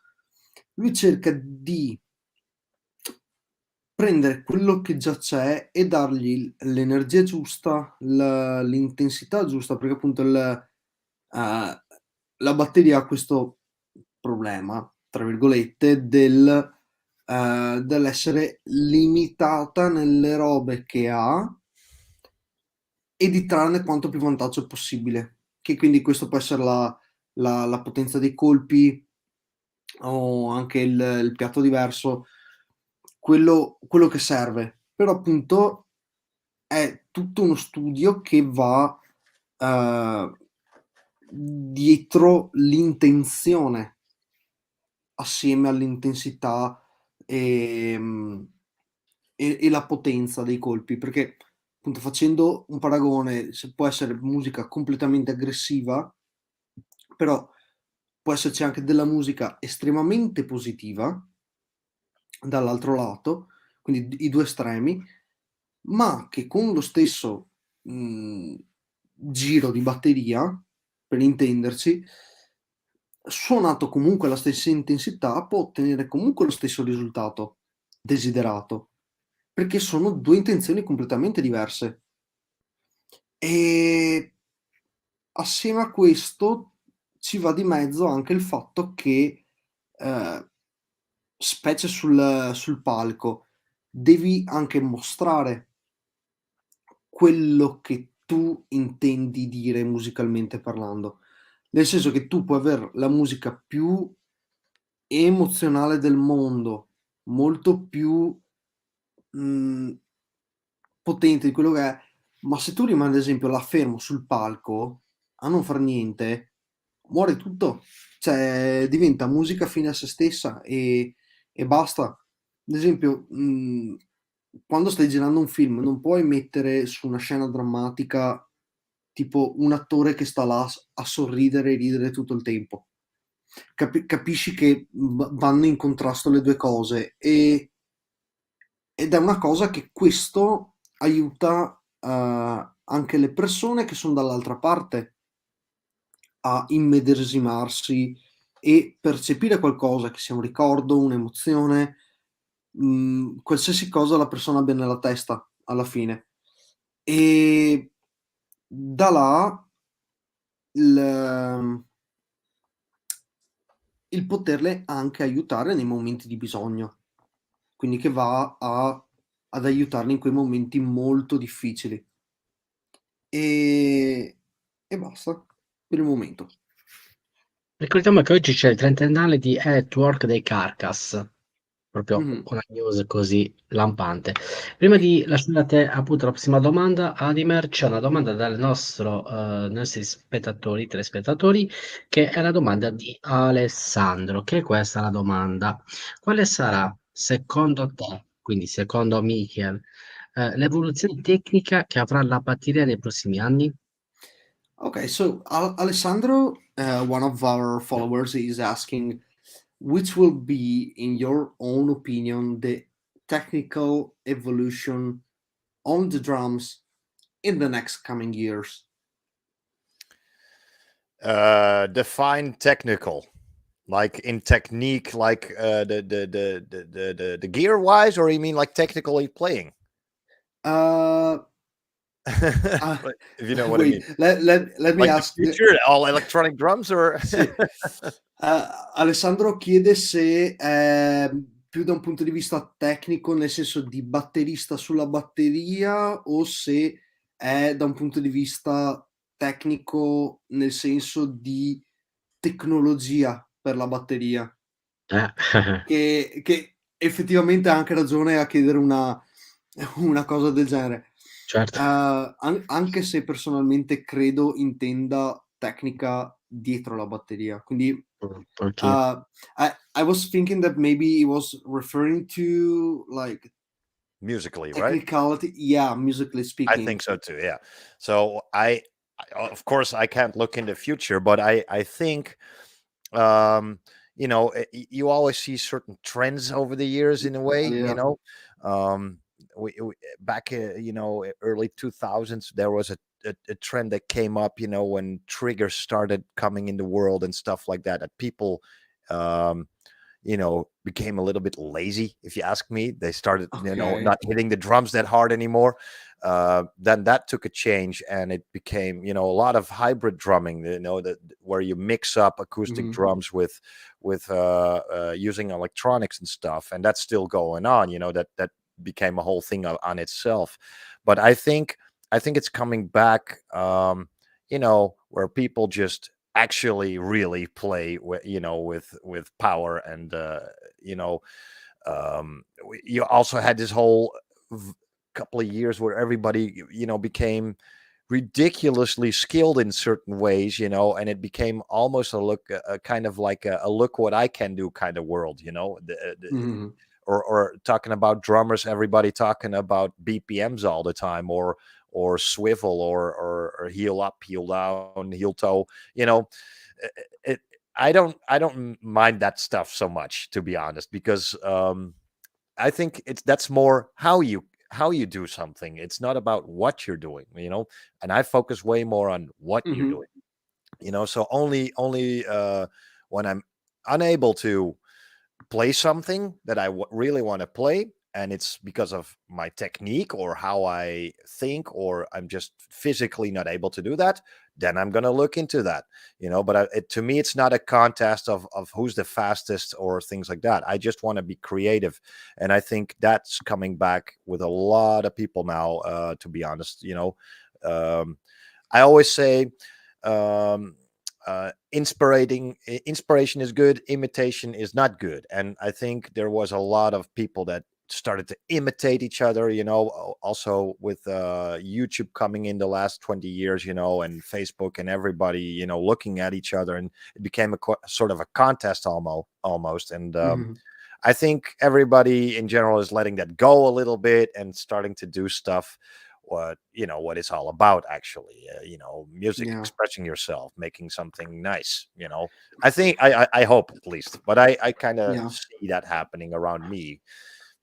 Lui cerca di prendere quello che già c'è e dargli l'energia giusta, l'intensità giusta, perché appunto la batteria ha questo problema, tra virgolette, dell'essere limitata nelle robe che ha e di trarne quanto più vantaggio possibile. Che quindi questo può essere la potenza dei colpi o anche il piatto di verso, quello che serve. Però appunto è tutto uno studio che va dietro l'intenzione assieme all'intensità e la potenza dei colpi, perché appunto facendo un paragone, se può essere musica completamente aggressiva, però può esserci anche della musica estremamente positiva dall'altro lato, quindi i due estremi, ma che con lo stesso giro di batteria, per intenderci, suonato comunque alla stessa intensità, può ottenere comunque lo stesso risultato desiderato, perché sono due intenzioni completamente diverse. E assieme a questo ci va di mezzo anche il fatto che, specie sul palco, devi anche mostrare quello che tu intendi dire musicalmente parlando. Nel senso che tu puoi aver la musica più emozionale del mondo, molto più, mhmm, potente di quello che è, ma se tu rimani ad esempio là fermo sul palco a non far niente, muore tutto. Cioè diventa musica fine a se stessa e basta. Ad esempio, quando stai girando un film non puoi mettere su una scena drammatica tipo un attore che sta là a sorridere e ridere tutto il tempo. Capisci che vanno in contrasto le due cose, ed è una cosa che questo aiuta anche le persone che sono dall'altra parte a immedesimarsi e percepire qualcosa, che sia un ricordo, un'emozione, qualsiasi cosa la persona abbia nella testa alla fine. E da là il poterle anche aiutare nei momenti di bisogno, quindi che va ad aiutarli in quei momenti molto difficili. E basta per il momento. Ricordiamo che oggi c'è il 30ennale di Network dei Carcass, proprio Mh-mh. una news così lampante. Prima di lasciare a te appunto la prossima domanda, Adimer, c'è una domanda dal nostri spettatori, telespettatori, che è la domanda di Alessandro, che è questa la domanda: quale sarà secondo te, quindi secondo Michiel, l'evoluzione tecnica che avrà la batteria nei prossimi anni? Okay, so Alessandro, one of our followers, is asking, which will be, in your own opinion, the technical evolution on the drums in the next coming years? Define technical, like in technique, like the gear wise, or you mean like technically playing? Uh, If you know what I wait, mean. let me Like the ask future, all electronic drums, or sì. Alessandro chiede se è più da un punto di vista tecnico, nel senso di batterista sulla batteria, o se è da un punto di vista tecnico nel senso di tecnologia per la batteria. Eh, Che effettivamente ha anche ragione a chiedere una cosa del genere. certo. Anche se personalmente credo intenda tecnica dietro la batteria. Quindi, Anch'io. I was thinking that maybe he was referring to, like, musically, right? technicality. Yeah, musically I speaking. think so too. Yeah. So of course, I can't look in the future, but I think, you know, you always see certain trends over the years in a way. You Yeah. know, we back, you know, early 2000s, there was a trend that came up. You know, when triggers started coming in the world and stuff like that. That people, um, you know, became a little bit lazy. If you ask me, they started, you know, Okay. not hitting the drums that hard anymore. Then that took a change, and it became, you know, a lot of hybrid drumming. You know, that where you mix up acoustic Mhm. drums with using electronics and stuff, and that's still going on. You know, that became a whole thing on itself. But I think it's coming back. You know, where people just actually really play with, you know, with power, and you know, you also had this whole couple of years where everybody, you know, became ridiculously skilled in certain ways, you know, and it became almost a kind of like a look what I can do kind of world, you know. Mhm. Or talking about drummers, everybody talking about BPMs all the time, or swivel, or heel up, heel down, heel toe, you know. it, I don't mind that stuff so much, to be honest, because I think that's more how you do something. It's not about what you're doing, you know. And I focus way more on what you're Mhm. doing, you know. So only when I'm unable to play something that I really want to play, and it's because of my technique or how I think, or I'm just physically not able to do that, then I'm going to look into that, you know. But to me, it's not a contest of who's the fastest or things like that. I just want to be creative, and I think that's coming back with a lot of people now, to be honest, you know. um, I always say, um, inspiration is good, imitation is not good. And I think there was a lot of people that started to imitate each other, you know. Also with YouTube coming in the last 20 years, you know, and Facebook, and everybody, you know, looking at each other, and it became a sort of a contest almost. And Mhm. I think everybody in general is letting that go a little bit and starting to do stuff what, you know, what it's all about, actually. You know, music, Yeah. expressing yourself, making something nice, you know. I think I hope, at least, but I kind of Yeah. see that happening around me.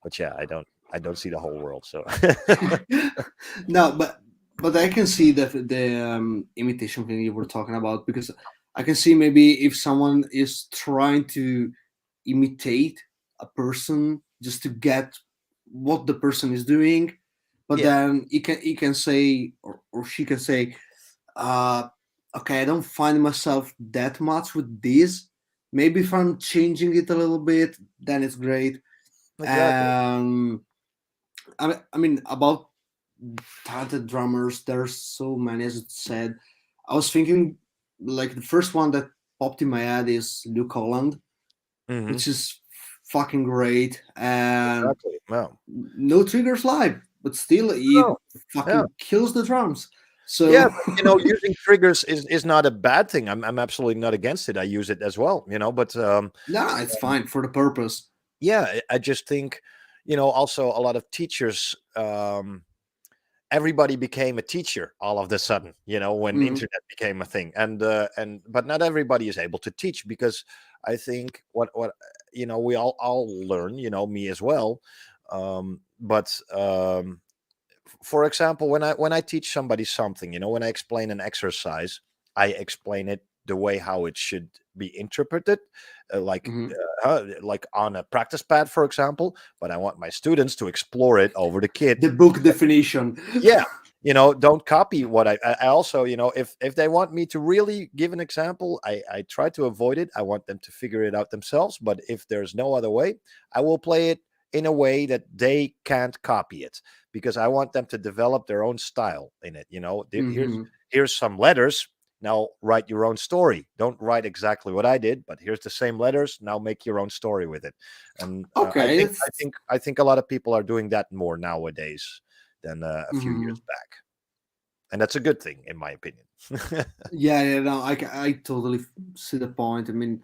But yeah, I don't see the whole world, so. No, but I can see the imitation thing you were talking about, because I can see maybe if someone is trying to imitate a person just to get what the person is doing, but Yeah. then he can say, or she can say, Okay, I don't find myself that much with this. Maybe if I'm changing it a little bit, then it's great. Exactly. I mean, about talented drummers, there's so many, as it said. I was thinking, like, the first one that popped in my head is Luke Holland, Hmm. which is fucking great. And Exactly. Wow. no triggers live, but still, he No. Yeah. fucking kills the drums. So, Yeah, but, using triggers is not a bad thing. I'm absolutely not against it. I use it as well, but no, it's fine for the purpose. yeah, I just think, also a lot of teachers, everybody became a teacher all of a sudden, when Mhm. internet became a thing. And but not everybody is able to teach, because I think what we all learn, me as well. But for example, when I teach somebody something, when I explain an exercise, I explain it the way how it should be interpreted, Mhm. like on a practice pad, for example. But I want my students to explore it over the kit. The book definition. Yeah, don't copy what I also, if they want me to really give an example, I try to avoid it. I want them to figure it out themselves. But if there's no other way, I will play it in a way that they can't copy it, because I want them to develop their own style in it. Mhm. Here's some letters. Now write your own story. Don't write exactly what I did, but here's the same letters. Now make your own story with it. And I Okay, think it's I think a lot of people are doing that more nowadays than a few years mhm. back, and that's a good thing, in my opinion. Yeah, no, I totally see the point. I mean,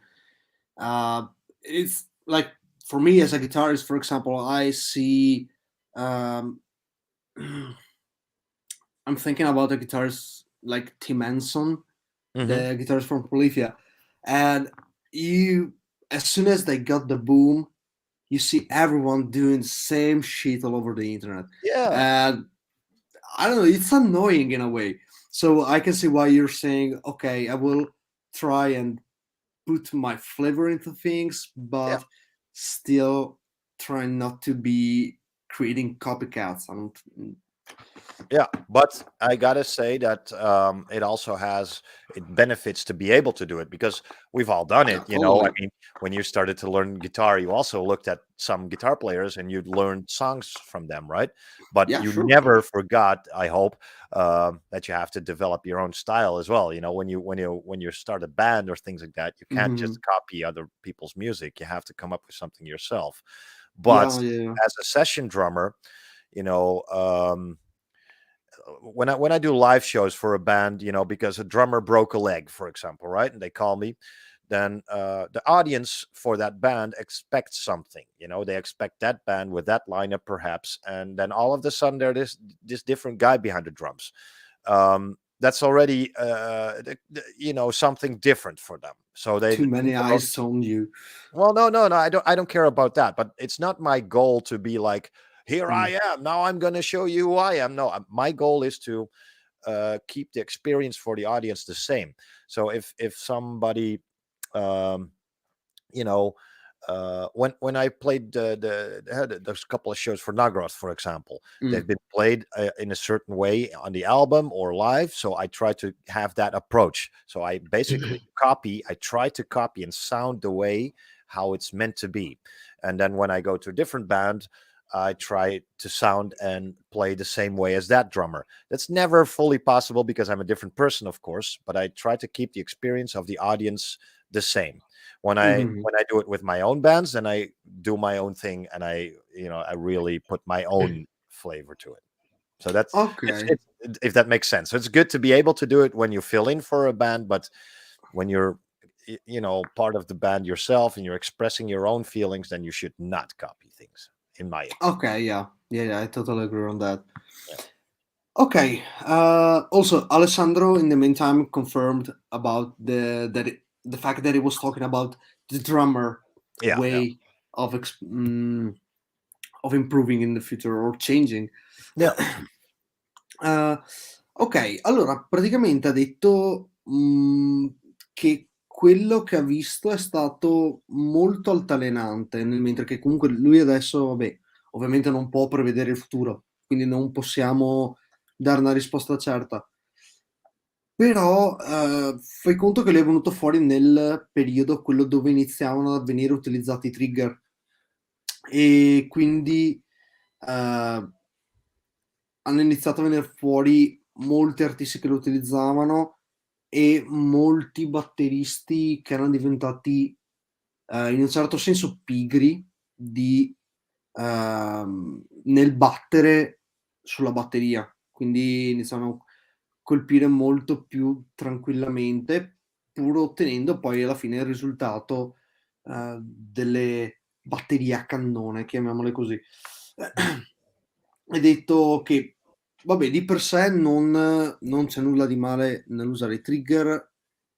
it's like, for me as a guitarist, for example, I see. Um, I'm thinking about a guitarist like Tim Henson, Hmm. the guitarist from Polyphia, and you, as soon as they got the boom, you see everyone doing the same shit all over the internet, Yeah, and I don't know, it's annoying in a way. So I can see why you're saying, okay, I will try and put my flavor into things, yeah. but still try not to be creating copycats. Yeah, but I gotta say that it also has it benefits to be able to do it, because we've all done Yeah, it. I totally. mean, when you started to learn guitar, you also looked at some guitar players and you'd learned songs from them, right? But Yeah, you sure. never forgot, I hope, that you have to develop your own style as well. When you start a band or things like that, you can't Hmm. just copy other people's music. You have to come up with something yourself. But Yeah, yeah. as a session drummer, you know. When I do live shows for a band, because a drummer broke a leg, for example, right, and they call me, then the audience for that band expects something. They expect that band with that lineup, perhaps, and then all of a sudden there's this different guy behind the drums. That's already something different for them. So they Too many eyes on you. well, no, I don't care about that. But it's not my goal to be like, here Mm. I am. Now I'm going to show you who I am. No, my goal is to keep the experience for the audience the same. So if somebody, um, you know, when I played those couple of shows for Nagroth, for example, they've Mm. been played in a certain way on the album or live. So I try to have that approach. So I basically I try to copy and sound the way how it's meant to be. And then when I go to a different band, I try to sound and play the same way as that drummer. That's never fully possible because I'm a different person, of course, but I try to keep the experience of the audience the same. When I Mhm. when I do it with my own bands, then I do my own thing, and I really put my own flavor to it. So that's Okay. if that makes sense. So it's good to be able to do it when you fill in for a band, but when you're part of the band yourself and you're expressing your own feelings, then you should not copy things, in my opinion. Okay, yeah. Yeah, I totally agree on that. Yeah. Okay. Also, Alessandro, in the meantime, confirmed about the fact that he was talking about the drummer Yeah, yeah. way of improving in the future or changing. Yeah. Eh, ok, allora praticamente ha detto che quello che ha visto è stato molto altalenante, mentre che comunque lui adesso, vabbè, ovviamente non può prevedere il futuro, quindi non possiamo dare una risposta certa. Però fai conto che lui è venuto fuori nel periodo quello dove iniziavano ad venire utilizzati i trigger, e quindi hanno iniziato a venire fuori molti artisti che lo utilizzavano e molti batteristi che erano diventati in un certo senso pigri nel battere sulla batteria, quindi iniziano a colpire molto più tranquillamente, pur ottenendo poi alla fine il risultato delle batterie a cannone, chiamiamole così. Hai detto che, vabbè, di per sé non c'è nulla di male nell'usare i trigger,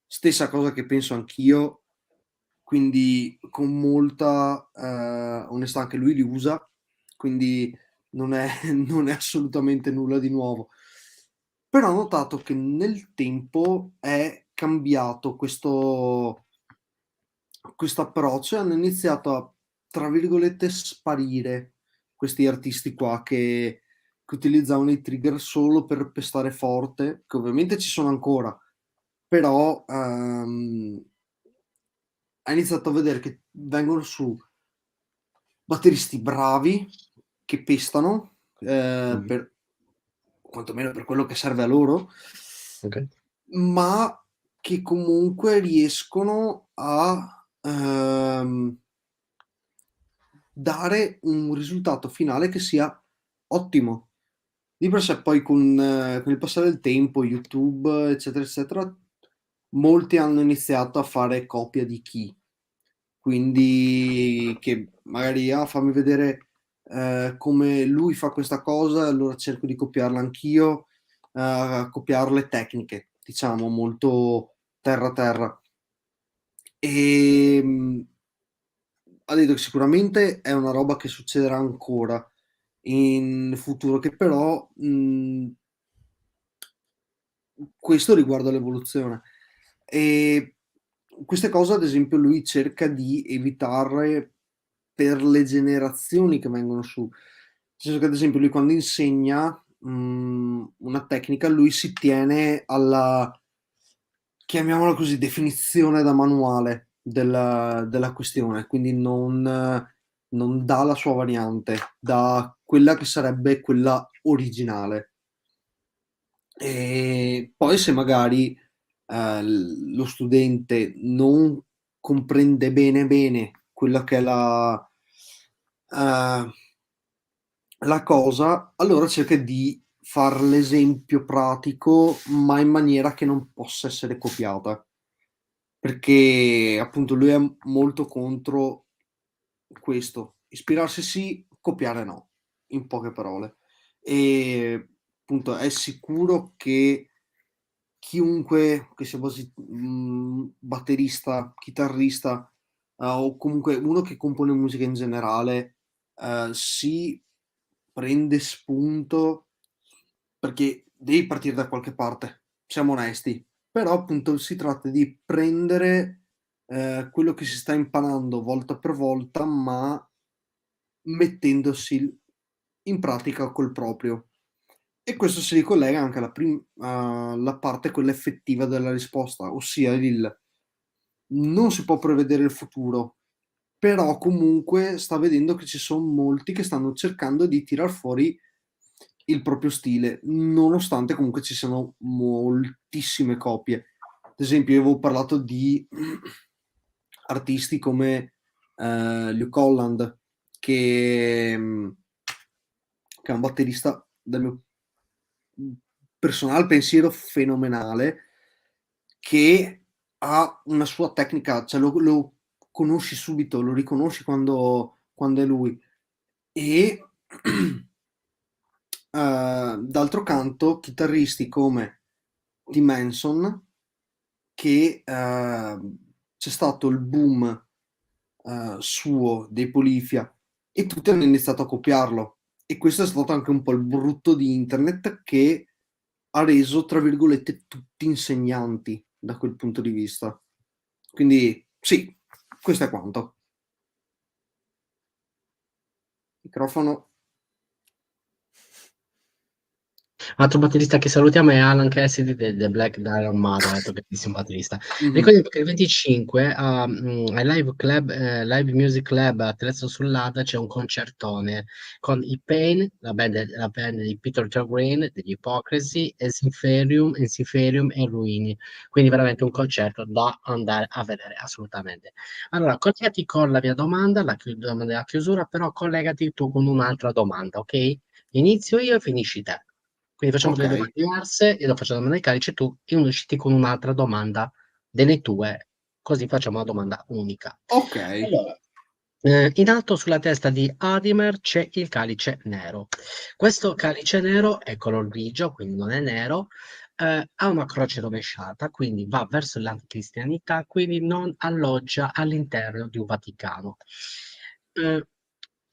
stessa cosa che penso anch'io, quindi con molta onestà anche lui li usa, quindi non è, non è assolutamente nulla di nuovo. Però ho notato che nel tempo è cambiato questo approccio e hanno iniziato a, tra virgolette, sparire questi artisti qua che utilizzavano i trigger solo per pestare forte, che ovviamente ci sono ancora, però ha iniziato a vedere che vengono su batteristi bravi che pestano, per quantomeno per quello che serve a loro, Ok. ma che comunque riescono a dare un risultato finale che sia ottimo. Di per sé poi con il passare del tempo, YouTube, eccetera, eccetera, molti hanno iniziato a fare copia di chi. Quindi che magari fammi vedere come lui fa questa cosa, allora cerco di copiarla anch'io, copiare le tecniche, diciamo, molto terra terra. E ha detto che sicuramente è una roba che succederà ancora in futuro, che però questo riguarda l'evoluzione. E queste cose, ad esempio, lui cerca di evitare per le generazioni che vengono su. Nel senso che, ad esempio, lui quando insegna una tecnica, lui si tiene alla, chiamiamola così, definizione da manuale della questione, quindi non dà la sua variante, dà quella che sarebbe quella originale. E poi se magari lo studente non comprende bene bene quella che è eh, la cosa, allora cerca di far l'esempio pratico, ma in maniera che non possa essere copiata. Perché appunto lui è molto contro questo. Ispirarsi sì, copiare no, in poche parole. E appunto è sicuro che chiunque che sia batterista, chitarrista, o comunque uno che compone musica in generale, si prende spunto perché devi partire da qualche parte, siamo onesti. Però appunto si tratta di prendere quello che si sta imparando volta per volta, ma mettendosi in pratica col proprio. E questo si ricollega anche alla parte quella effettiva della risposta, ossia il non si può prevedere il futuro, però comunque sta vedendo che ci sono molti che stanno cercando di tirar fuori il proprio stile, nonostante comunque ci siano moltissime copie. Ad esempio, io avevo parlato di artisti come Luke Holland, che è un batterista del mio personale pensiero fenomenale, che ha una sua tecnica, cioè lo conosci subito, lo riconosci quando è lui. E d'altro canto, chitarristi come Dimension, che c'è stato il boom suo dei Polifia e tutti hanno iniziato a copiarlo. E questo è stato anche un po' il brutto di internet, che ha reso, tra virgolette, tutti insegnanti da quel punto di vista. Quindi sì, questo è quanto. Microfono. Un altro batterista che salutiamo è Alan Cassidy del Black Diamond Mother, altro grandissimo batterista. Mhm. Ricordiamo che il 25 ai Live Club, Live Music Club a Trezzo sull'Adda c'è un concertone con i Pain, la band di Peter Green, degli Hypocrisy, e Sympherium e Ruini. Quindi veramente un concerto da andare a vedere assolutamente. Allora, collegati con la mia domanda, domanda della chiusura, però collegati tu con un'altra domanda, ok? Inizio io e finisci te. Quindi facciamo delle domande Ok, diverse, io faccio la domanda di Calice tu e unisciti con un'altra domanda delle tue, così facciamo una domanda unica. ok. Allora, in alto sulla testa di Adimer c'è il calice nero. Questo calice nero è color grigio, quindi non è nero, ha una croce rovesciata, quindi va verso l'anticristianità, quindi non alloggia all'interno di un Vaticano. Eh,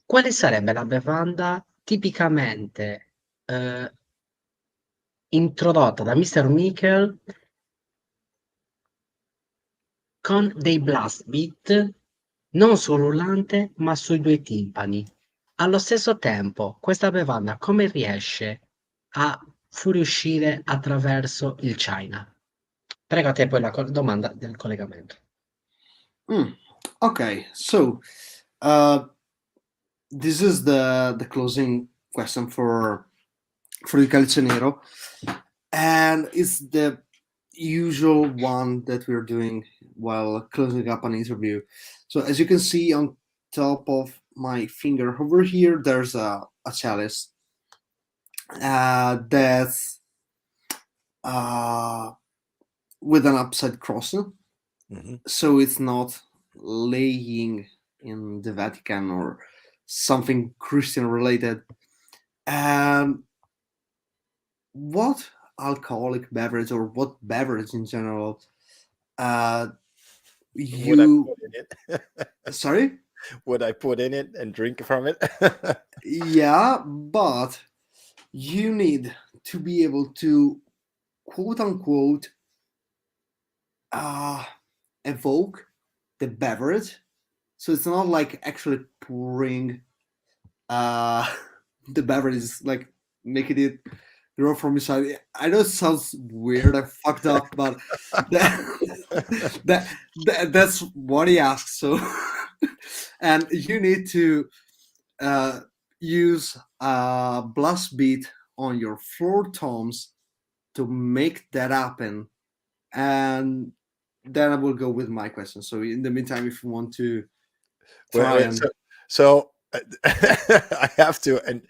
quale sarebbe la bevanda tipicamente introdotta da Mr. Michiel con dei blast beat non sull'urlante ma sui due timpani? Allo stesso tempo, questa bevanda come riesce a fuoriuscire attraverso il China? Prego a te poi la domanda del collegamento. Okay, so uh, this is the closing question for the Calice Nero, and it's the usual one that we're doing while closing up an interview. So as you can see on top of my finger over here, there's a chalice that's uh, with an upside cross, Mhm. so it's not laying in the Vatican or something Christian related. What alcoholic beverage or what beverage in general uh Would I you put in it? sorry? Would I put in it and drink from it? Yeah, but you need to be able to quote unquote uh evoke the beverage, so it's not like actually pouring uh the beverage, is like making it grow from inside. I know it sounds weird and fucked up, but that, that's what he asks. So, and you need to uh, use a blast beat on your floor toms to make that happen. And then I will go with my question. So, in the meantime, if you want to try Wait, and so I have to, and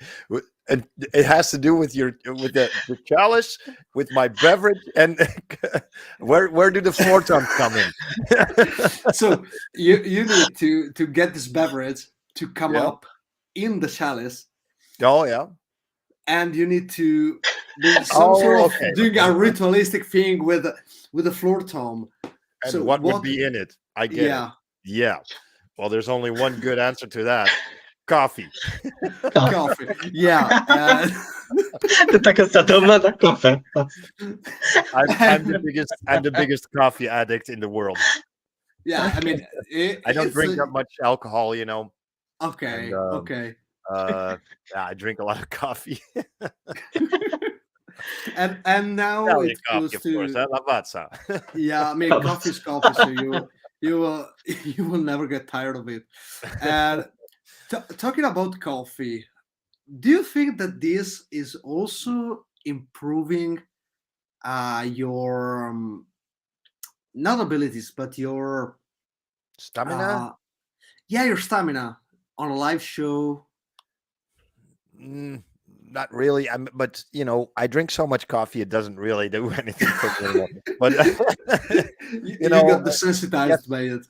it has to do with with the chalice, with my beverage, and where do the floor toms come in? so you need to get this beverage to come Yeah. up in the chalice, Oh yeah. and you need to do some sort Oh, of okay. doing Okay. a ritualistic thing with a floor tom. And So what would what? be in it? I get it. Yeah, Yeah. Well, there's only one good answer to that. Coffee. coffee. Yeah, Tutta questa domanda caffè. I'm the biggest coffee addict in the world. yeah. I mean, I don't it's drink that much alcohol, and okay. Okay. yeah, I drink a lot of coffee. And now Italian it's coffee, close of course. to, Lavazza. yeah. I mean, coffee is coffee, so you will you will never get tired of it. And talking about coffee, do you think that this is also improving your not abilities, but your Stamina? yeah, your stamina on a live show? Not really. But I drink so much coffee, it doesn't really do anything for me anymore. But You got desensitized yes, by it.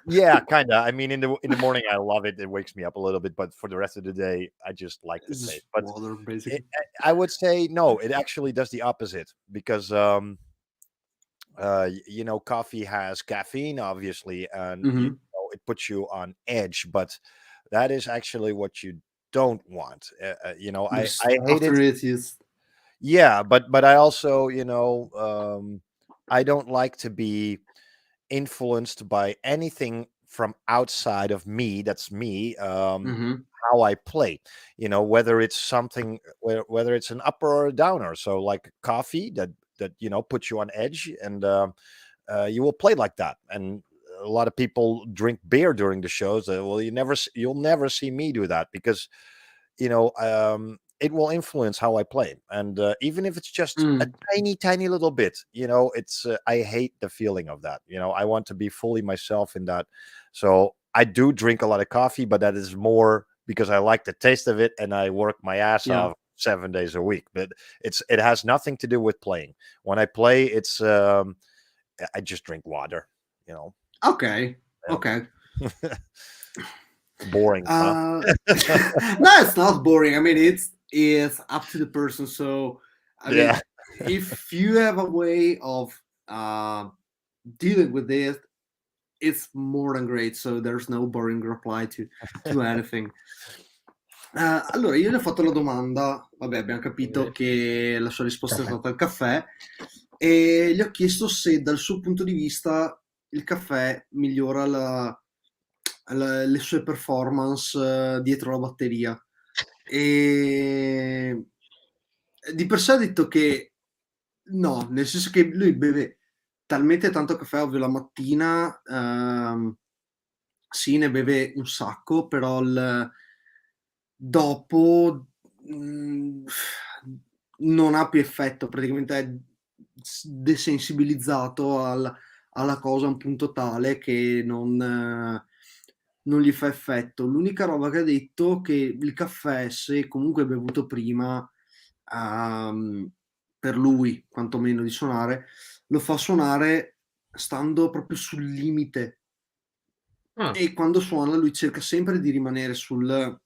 yeah, kind of. I mean, in the morning, I love it. It wakes me up a little bit, but for the rest of the day, I just like the It's just taste. But water, basically. I would say no. It actually does the opposite because coffee has caffeine, obviously, and Hmm. it puts you on edge. But that is actually what you don't want. Because I hate after it. it is Yeah, but I also, I don't like to be influenced by anything from outside of me. That's me. Mhm. How I play, whether it's something, whether it's an upper or a downer. So like coffee that puts you on edge, and you will play like that. And a lot of people drink beer during the shows. Well, you'll never see me do that, because it will influence how I play. And even if it's just a Mm. tiny little bit, it's I hate the feeling of that. I want to be fully myself in that. So I do drink a lot of coffee, but that is more because I like the taste of it, and I work my ass Yeah. off 7 days a week. But it has nothing to do with playing. When I play, it's I just drink water. Okay. Yeah. Okay. Boring, huh? No, it's not boring. I mean, it's up to the person. So, I mean, Yeah. if you have a way of dealing with this, it's more than great. So there's no boring reply to anything. Allora, io gli ho fatto la domanda, vabbè, abbiamo capito che la sua risposta è Caffè. stata il caffè, e gli ho chiesto se dal suo punto di vista il caffè migliora le sue performance dietro la batteria. E di per sé ha detto che no, nel senso che lui beve talmente tanto caffè, ovvio la mattina, sì, ne beve un sacco, però dopo, non ha più effetto, praticamente è desensibilizzato alla cosa a un punto tale che non gli fa effetto. L'unica roba che ha detto che il caffè, se comunque bevuto prima, per lui quantomeno di suonare, lo fa suonare stando proprio sul limite. Ah, E quando suona lui cerca sempre di rimanere sull'essere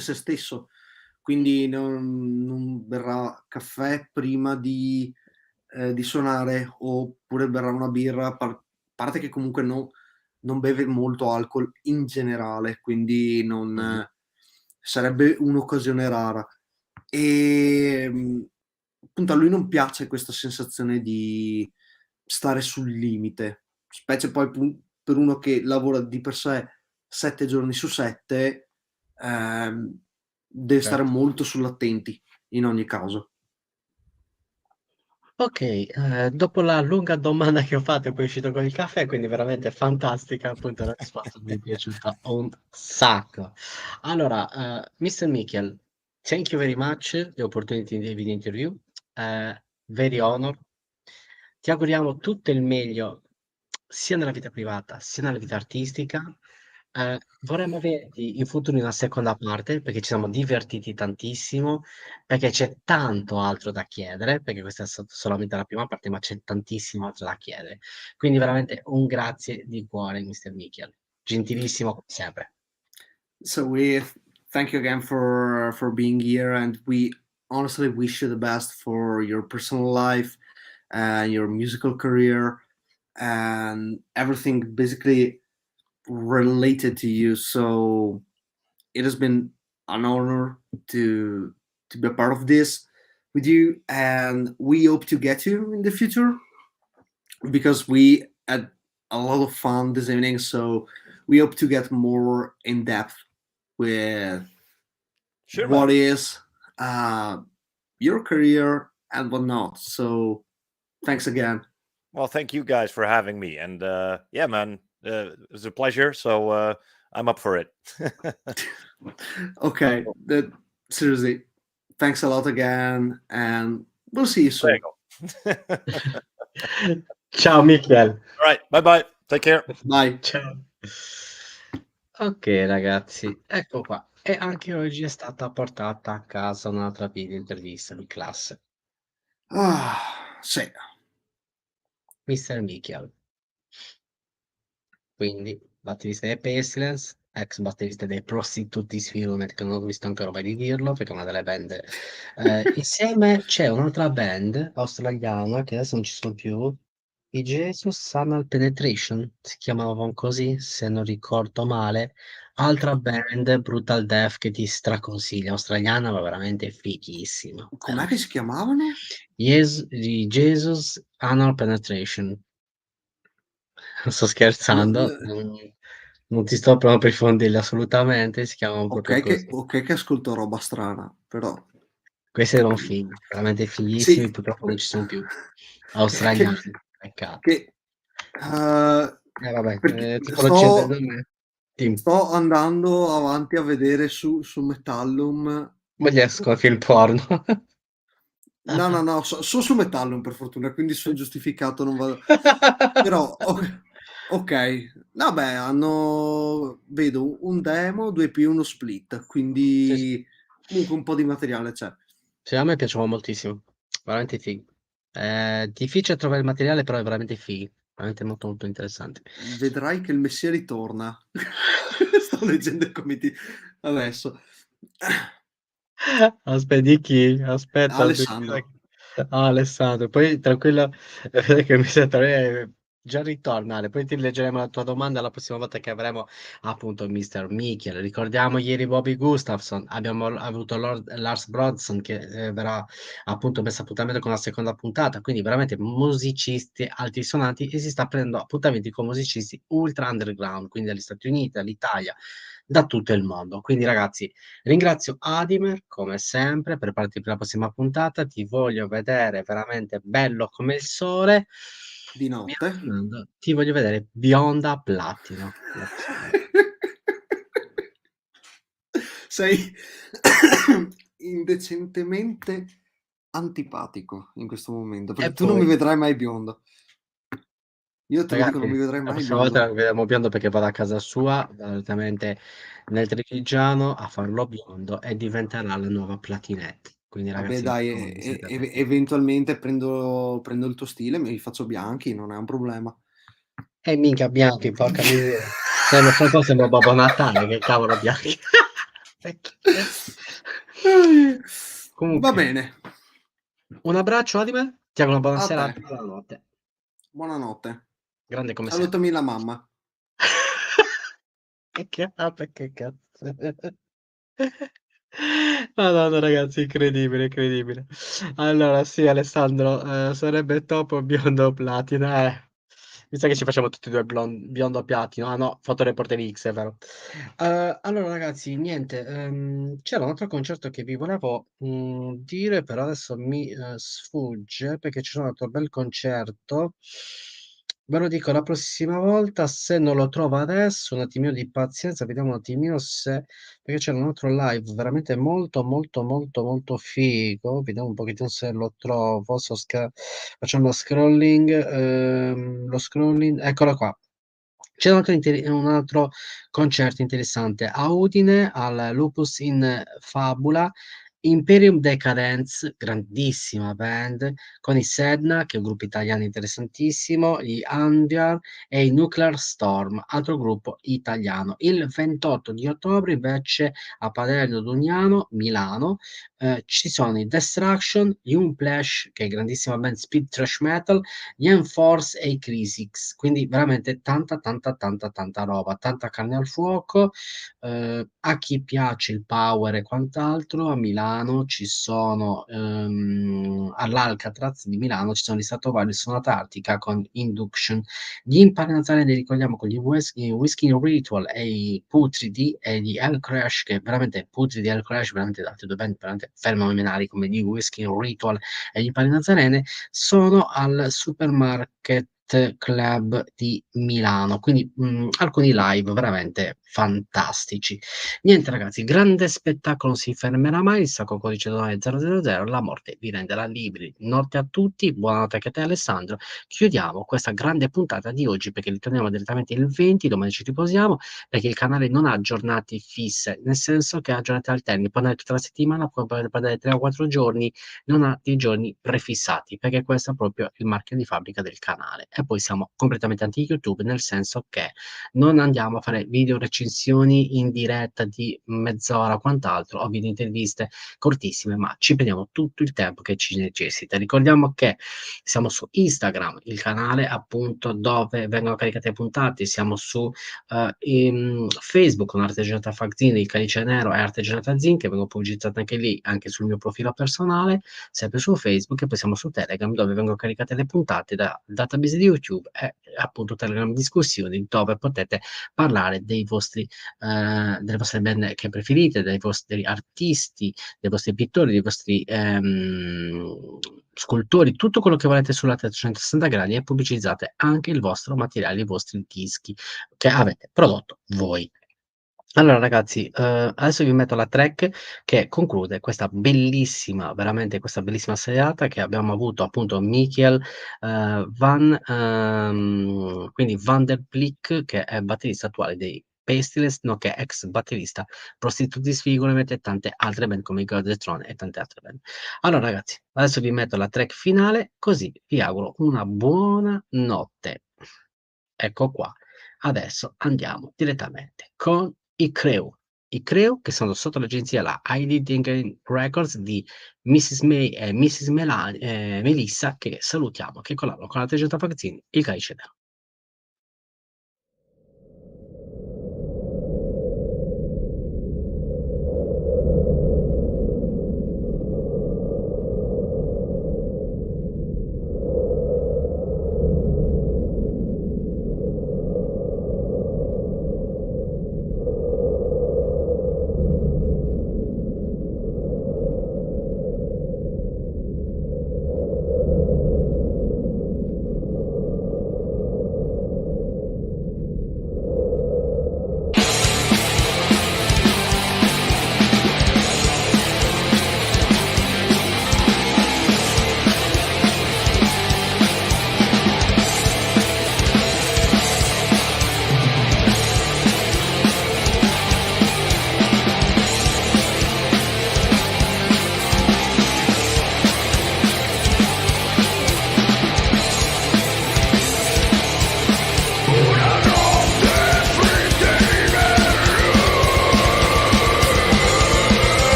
se stesso, quindi non berrà caffè prima di suonare, oppure berrà una birra, parte che comunque non beve molto alcol in generale, quindi Mhm. sarebbe un'occasione rara. Appunto a lui non piace questa sensazione di stare sul limite, specie poi per uno che lavora di per sé 7 giorni su 7, deve stare certo. molto sull'attenti in ogni caso. Ok, dopo la lunga domanda che ho fatto e poi è uscito con il caffè, quindi veramente fantastica, appunto la risposta mi è piaciuta un sacco. Allora, Mr. Michiel, thank you very much the opportunity in the interview, very honor. Ti auguriamo tutto il meglio sia nella vita privata sia nella vita artistica. Vorremmo averti in futuro in una seconda parte perché ci siamo divertiti tantissimo, perché c'è tanto altro da chiedere, perché questa è stata solamente la prima parte, ma c'è tantissimo altro da chiedere. Quindi veramente un grazie di cuore, Mr. Michiel. Gentilissimo come sempre. So we thank you again for being here, and we honestly wish you the best for your personal life and your musical career and everything basically related to you. So it has been an honor to be a part of this with you, and we hope to get you in the future because we had a lot of fun this evening. So we hope to get more in depth with Sure, what man. is your career and whatnot. So thanks again. Well, thank you guys for having me. And yeah, man, it was a pleasure. So I'm up for it. Okay, seriously, thanks a lot again, and we'll see you soon. Ciao Michiel. All right, bye. Take care. Bye. Ciao. Ok ragazzi, ecco qua. E anche oggi è stata portata a casa un'altra video intervista di classe. Sì. Mr. Michiel. Quindi, batterista dei Pestilence, ex batterista dei Prostitute Disfigurement, che non ho visto ancora mai di dirlo, perché è una delle band. Insieme c'è un'altra band australiana, che adesso non ci sono più, i Jesus Anal Penetration, si chiamavano così, se non ricordo male. Altra band, Brutal Death, che ti straconsiglio, australiana, ma veramente fighissima. Com'è che si chiamavano? Jesus Anal Penetration. sto scherzando, non ti sto proprio per i fondelli assolutamente, si chiamano proprio così. Ok che ascolto roba strana, però Questi erano fighi, veramente fighissimi, sì, purtroppo non ci sono più. che, Australiani, peccato. che Vabbè, perché tipologia del me. Dimmi. sto andando avanti a vedere su Metallum. Ma gli escono film porno. No, su Metallum per fortuna, quindi son giustificato, non vado però okay. No beh, vedo un demo, 2 EP, uno split, Sì, sì. quindi comunque un po' di materiale c'è. Sì, a me piaceva moltissimo, veramente fighi. Difficile trovare il materiale, però è veramente fighi, veramente molto, molto interessante. Vedrai che il Messia ritorna. Sto leggendo i commenti adesso. Di chi? Aspetta, Alessandro. Alessandro, poi tranquillo, che mi sento già ritornare, poi ti leggeremo la tua domanda la prossima volta che avremo appunto il mister Michiel. Ricordiamo ieri Bobby Gustafson, abbiamo avuto Lars Brodson che verrà appunto messo a appuntamento con la seconda puntata, quindi veramente musicisti altisonanti e si sta prendendo appuntamenti con musicisti ultra underground, quindi dagli Stati Uniti, dall'Italia, da tutto il mondo. Quindi ragazzi, ringrazio Adimer, come sempre, per parti per la prossima puntata. Ti voglio vedere veramente bello come il sole. Di Mi notte. raccomando, ti voglio vedere bionda platino la prossima volta. Sei indecentemente antipatico in questo momento, E perché tu non mi poi, vedrai mai biondo. Io te lo dico, non ragazzi, mi vedrai la mai prossima volta la biondo. vediamo biondo perché vado a casa sua, direttamente nel Trevigiano a farlo biondo e diventerà la nuova platinette. Quindi Vabbè ragazzi, mi dai, raccomando, siete attenti. eventualmente prendo il tuo stile, me li faccio bianchi, non è un problema. Minchia bianchi, porca miseria. Fra un po' sembra Babbo Natale, che cavolo bianchi. Va Comunque, bene, un abbraccio Adime, ti auguro una buona a te. serata, buonanotte. Buonanotte. Grande come sempre. Salutami la mamma. Che cazzo. Madonna ragazzi, incredibile, incredibile. Allora sì Alessandro, sarebbe top biondo platina, Mi sa che ci facciamo tutti e 2 biondo platino. Ah no, FotoReporter X, è vero. Allora ragazzi, niente, c'era un altro concerto che vi volevo, dire, però adesso mi, sfugge perché c'era un altro bel concerto. Ve lo dico la prossima volta, se non lo trovo adesso, un attimino di pazienza, vediamo un attimino se perché c'era un altro live veramente molto, molto, molto, molto figo. Vediamo un pochettino se lo trovo. Facendo lo scrolling, eccolo qua. C'è un altro concerto interessante a Udine, al Lupus in Fabula, Imperium Decadence, grandissima band, con i Sedna, che è un gruppo italiano interessantissimo, gli Andiar e i Nuclear Storm, altro gruppo italiano. Il 28 di ottobre invece a Paderno Dugnano, Milano, ci sono i Destruction, gli Unplash, che è grandissima band speed thrash metal, gli Enforce e i Crisix, quindi veramente tanta, tanta, tanta, tanta roba, tanta carne al fuoco. A chi piace il power e quant'altro, a Milano ci sono, all'Alcatraz di Milano ci sono gli Stratovarius Sonata Artica con Induction. Gli Impari Nazareni li ricordiamo con gli Whiskey Ritual e i Putridi e gli Hell Crash, che veramente Putridi e Hell Crash, veramente altre due band veramente fenomenali come gli Whiskey Ritual e gli Impari Nazarene, sono al Supermarket Club di Milano, quindi alcuni live veramente fantastici. Niente ragazzi, grande spettacolo non si fermerà mai, il sacro codice donale 000, la morte vi renderà liberi. Notte a tutti, buonanotte anche a te Alessandro. Chiudiamo questa grande puntata di oggi perché ritorniamo direttamente il 20, domani ci riposiamo, perché il canale non ha giornate fisse, nel senso che ha giornate alterne, può andare tutta la settimana, può andare 3 o 4 giorni, non ha dei giorni prefissati, perché questo è proprio il marchio di fabbrica del canale. E poi siamo completamente anti YouTube, nel senso che non andiamo a fare video recensioni in diretta di mezz'ora o quant'altro, o video interviste cortissime, ma ci prendiamo tutto il tempo che ci necessita. Ricordiamo che siamo su Instagram, il canale appunto dove vengono caricate le puntate, siamo su Facebook con Artegianata Fanzine, il Calice Nero e Artegianata Zin, che vengono pubblicizzate anche lì, anche sul mio profilo personale, sempre su Facebook, e poi siamo su Telegram dove vengono caricate le puntate da database di YouTube e appunto Telegram discussioni, dove potete parlare dei vostri delle vostre band che preferite, dei vostri artisti, dei vostri pittori, dei vostri scultori, tutto quello che volete sulla 360 gradi, e pubblicizzate anche il vostro materiale, i vostri dischi che avete prodotto voi. Allora ragazzi, adesso vi metto la track che conclude questa bellissima, veramente questa bellissima serata che abbiamo avuto, appunto Michiel quindi Van der Plicht, che è batterista attuale dei Pestilence, nonché ex batterista Prostitute, Disfigurement e tante altre band come i Dethroned e tante altre band. Allora ragazzi, adesso vi metto la track finale, così vi auguro una buona notte. Ecco qua. Adesso andiamo direttamente con i Creu che sono sotto l'agenzia la Deviant Records di Mrs. May e Mrs. Melissa, che salutiamo, che collaborano con la Tegeta Magazine, il Calice Nero.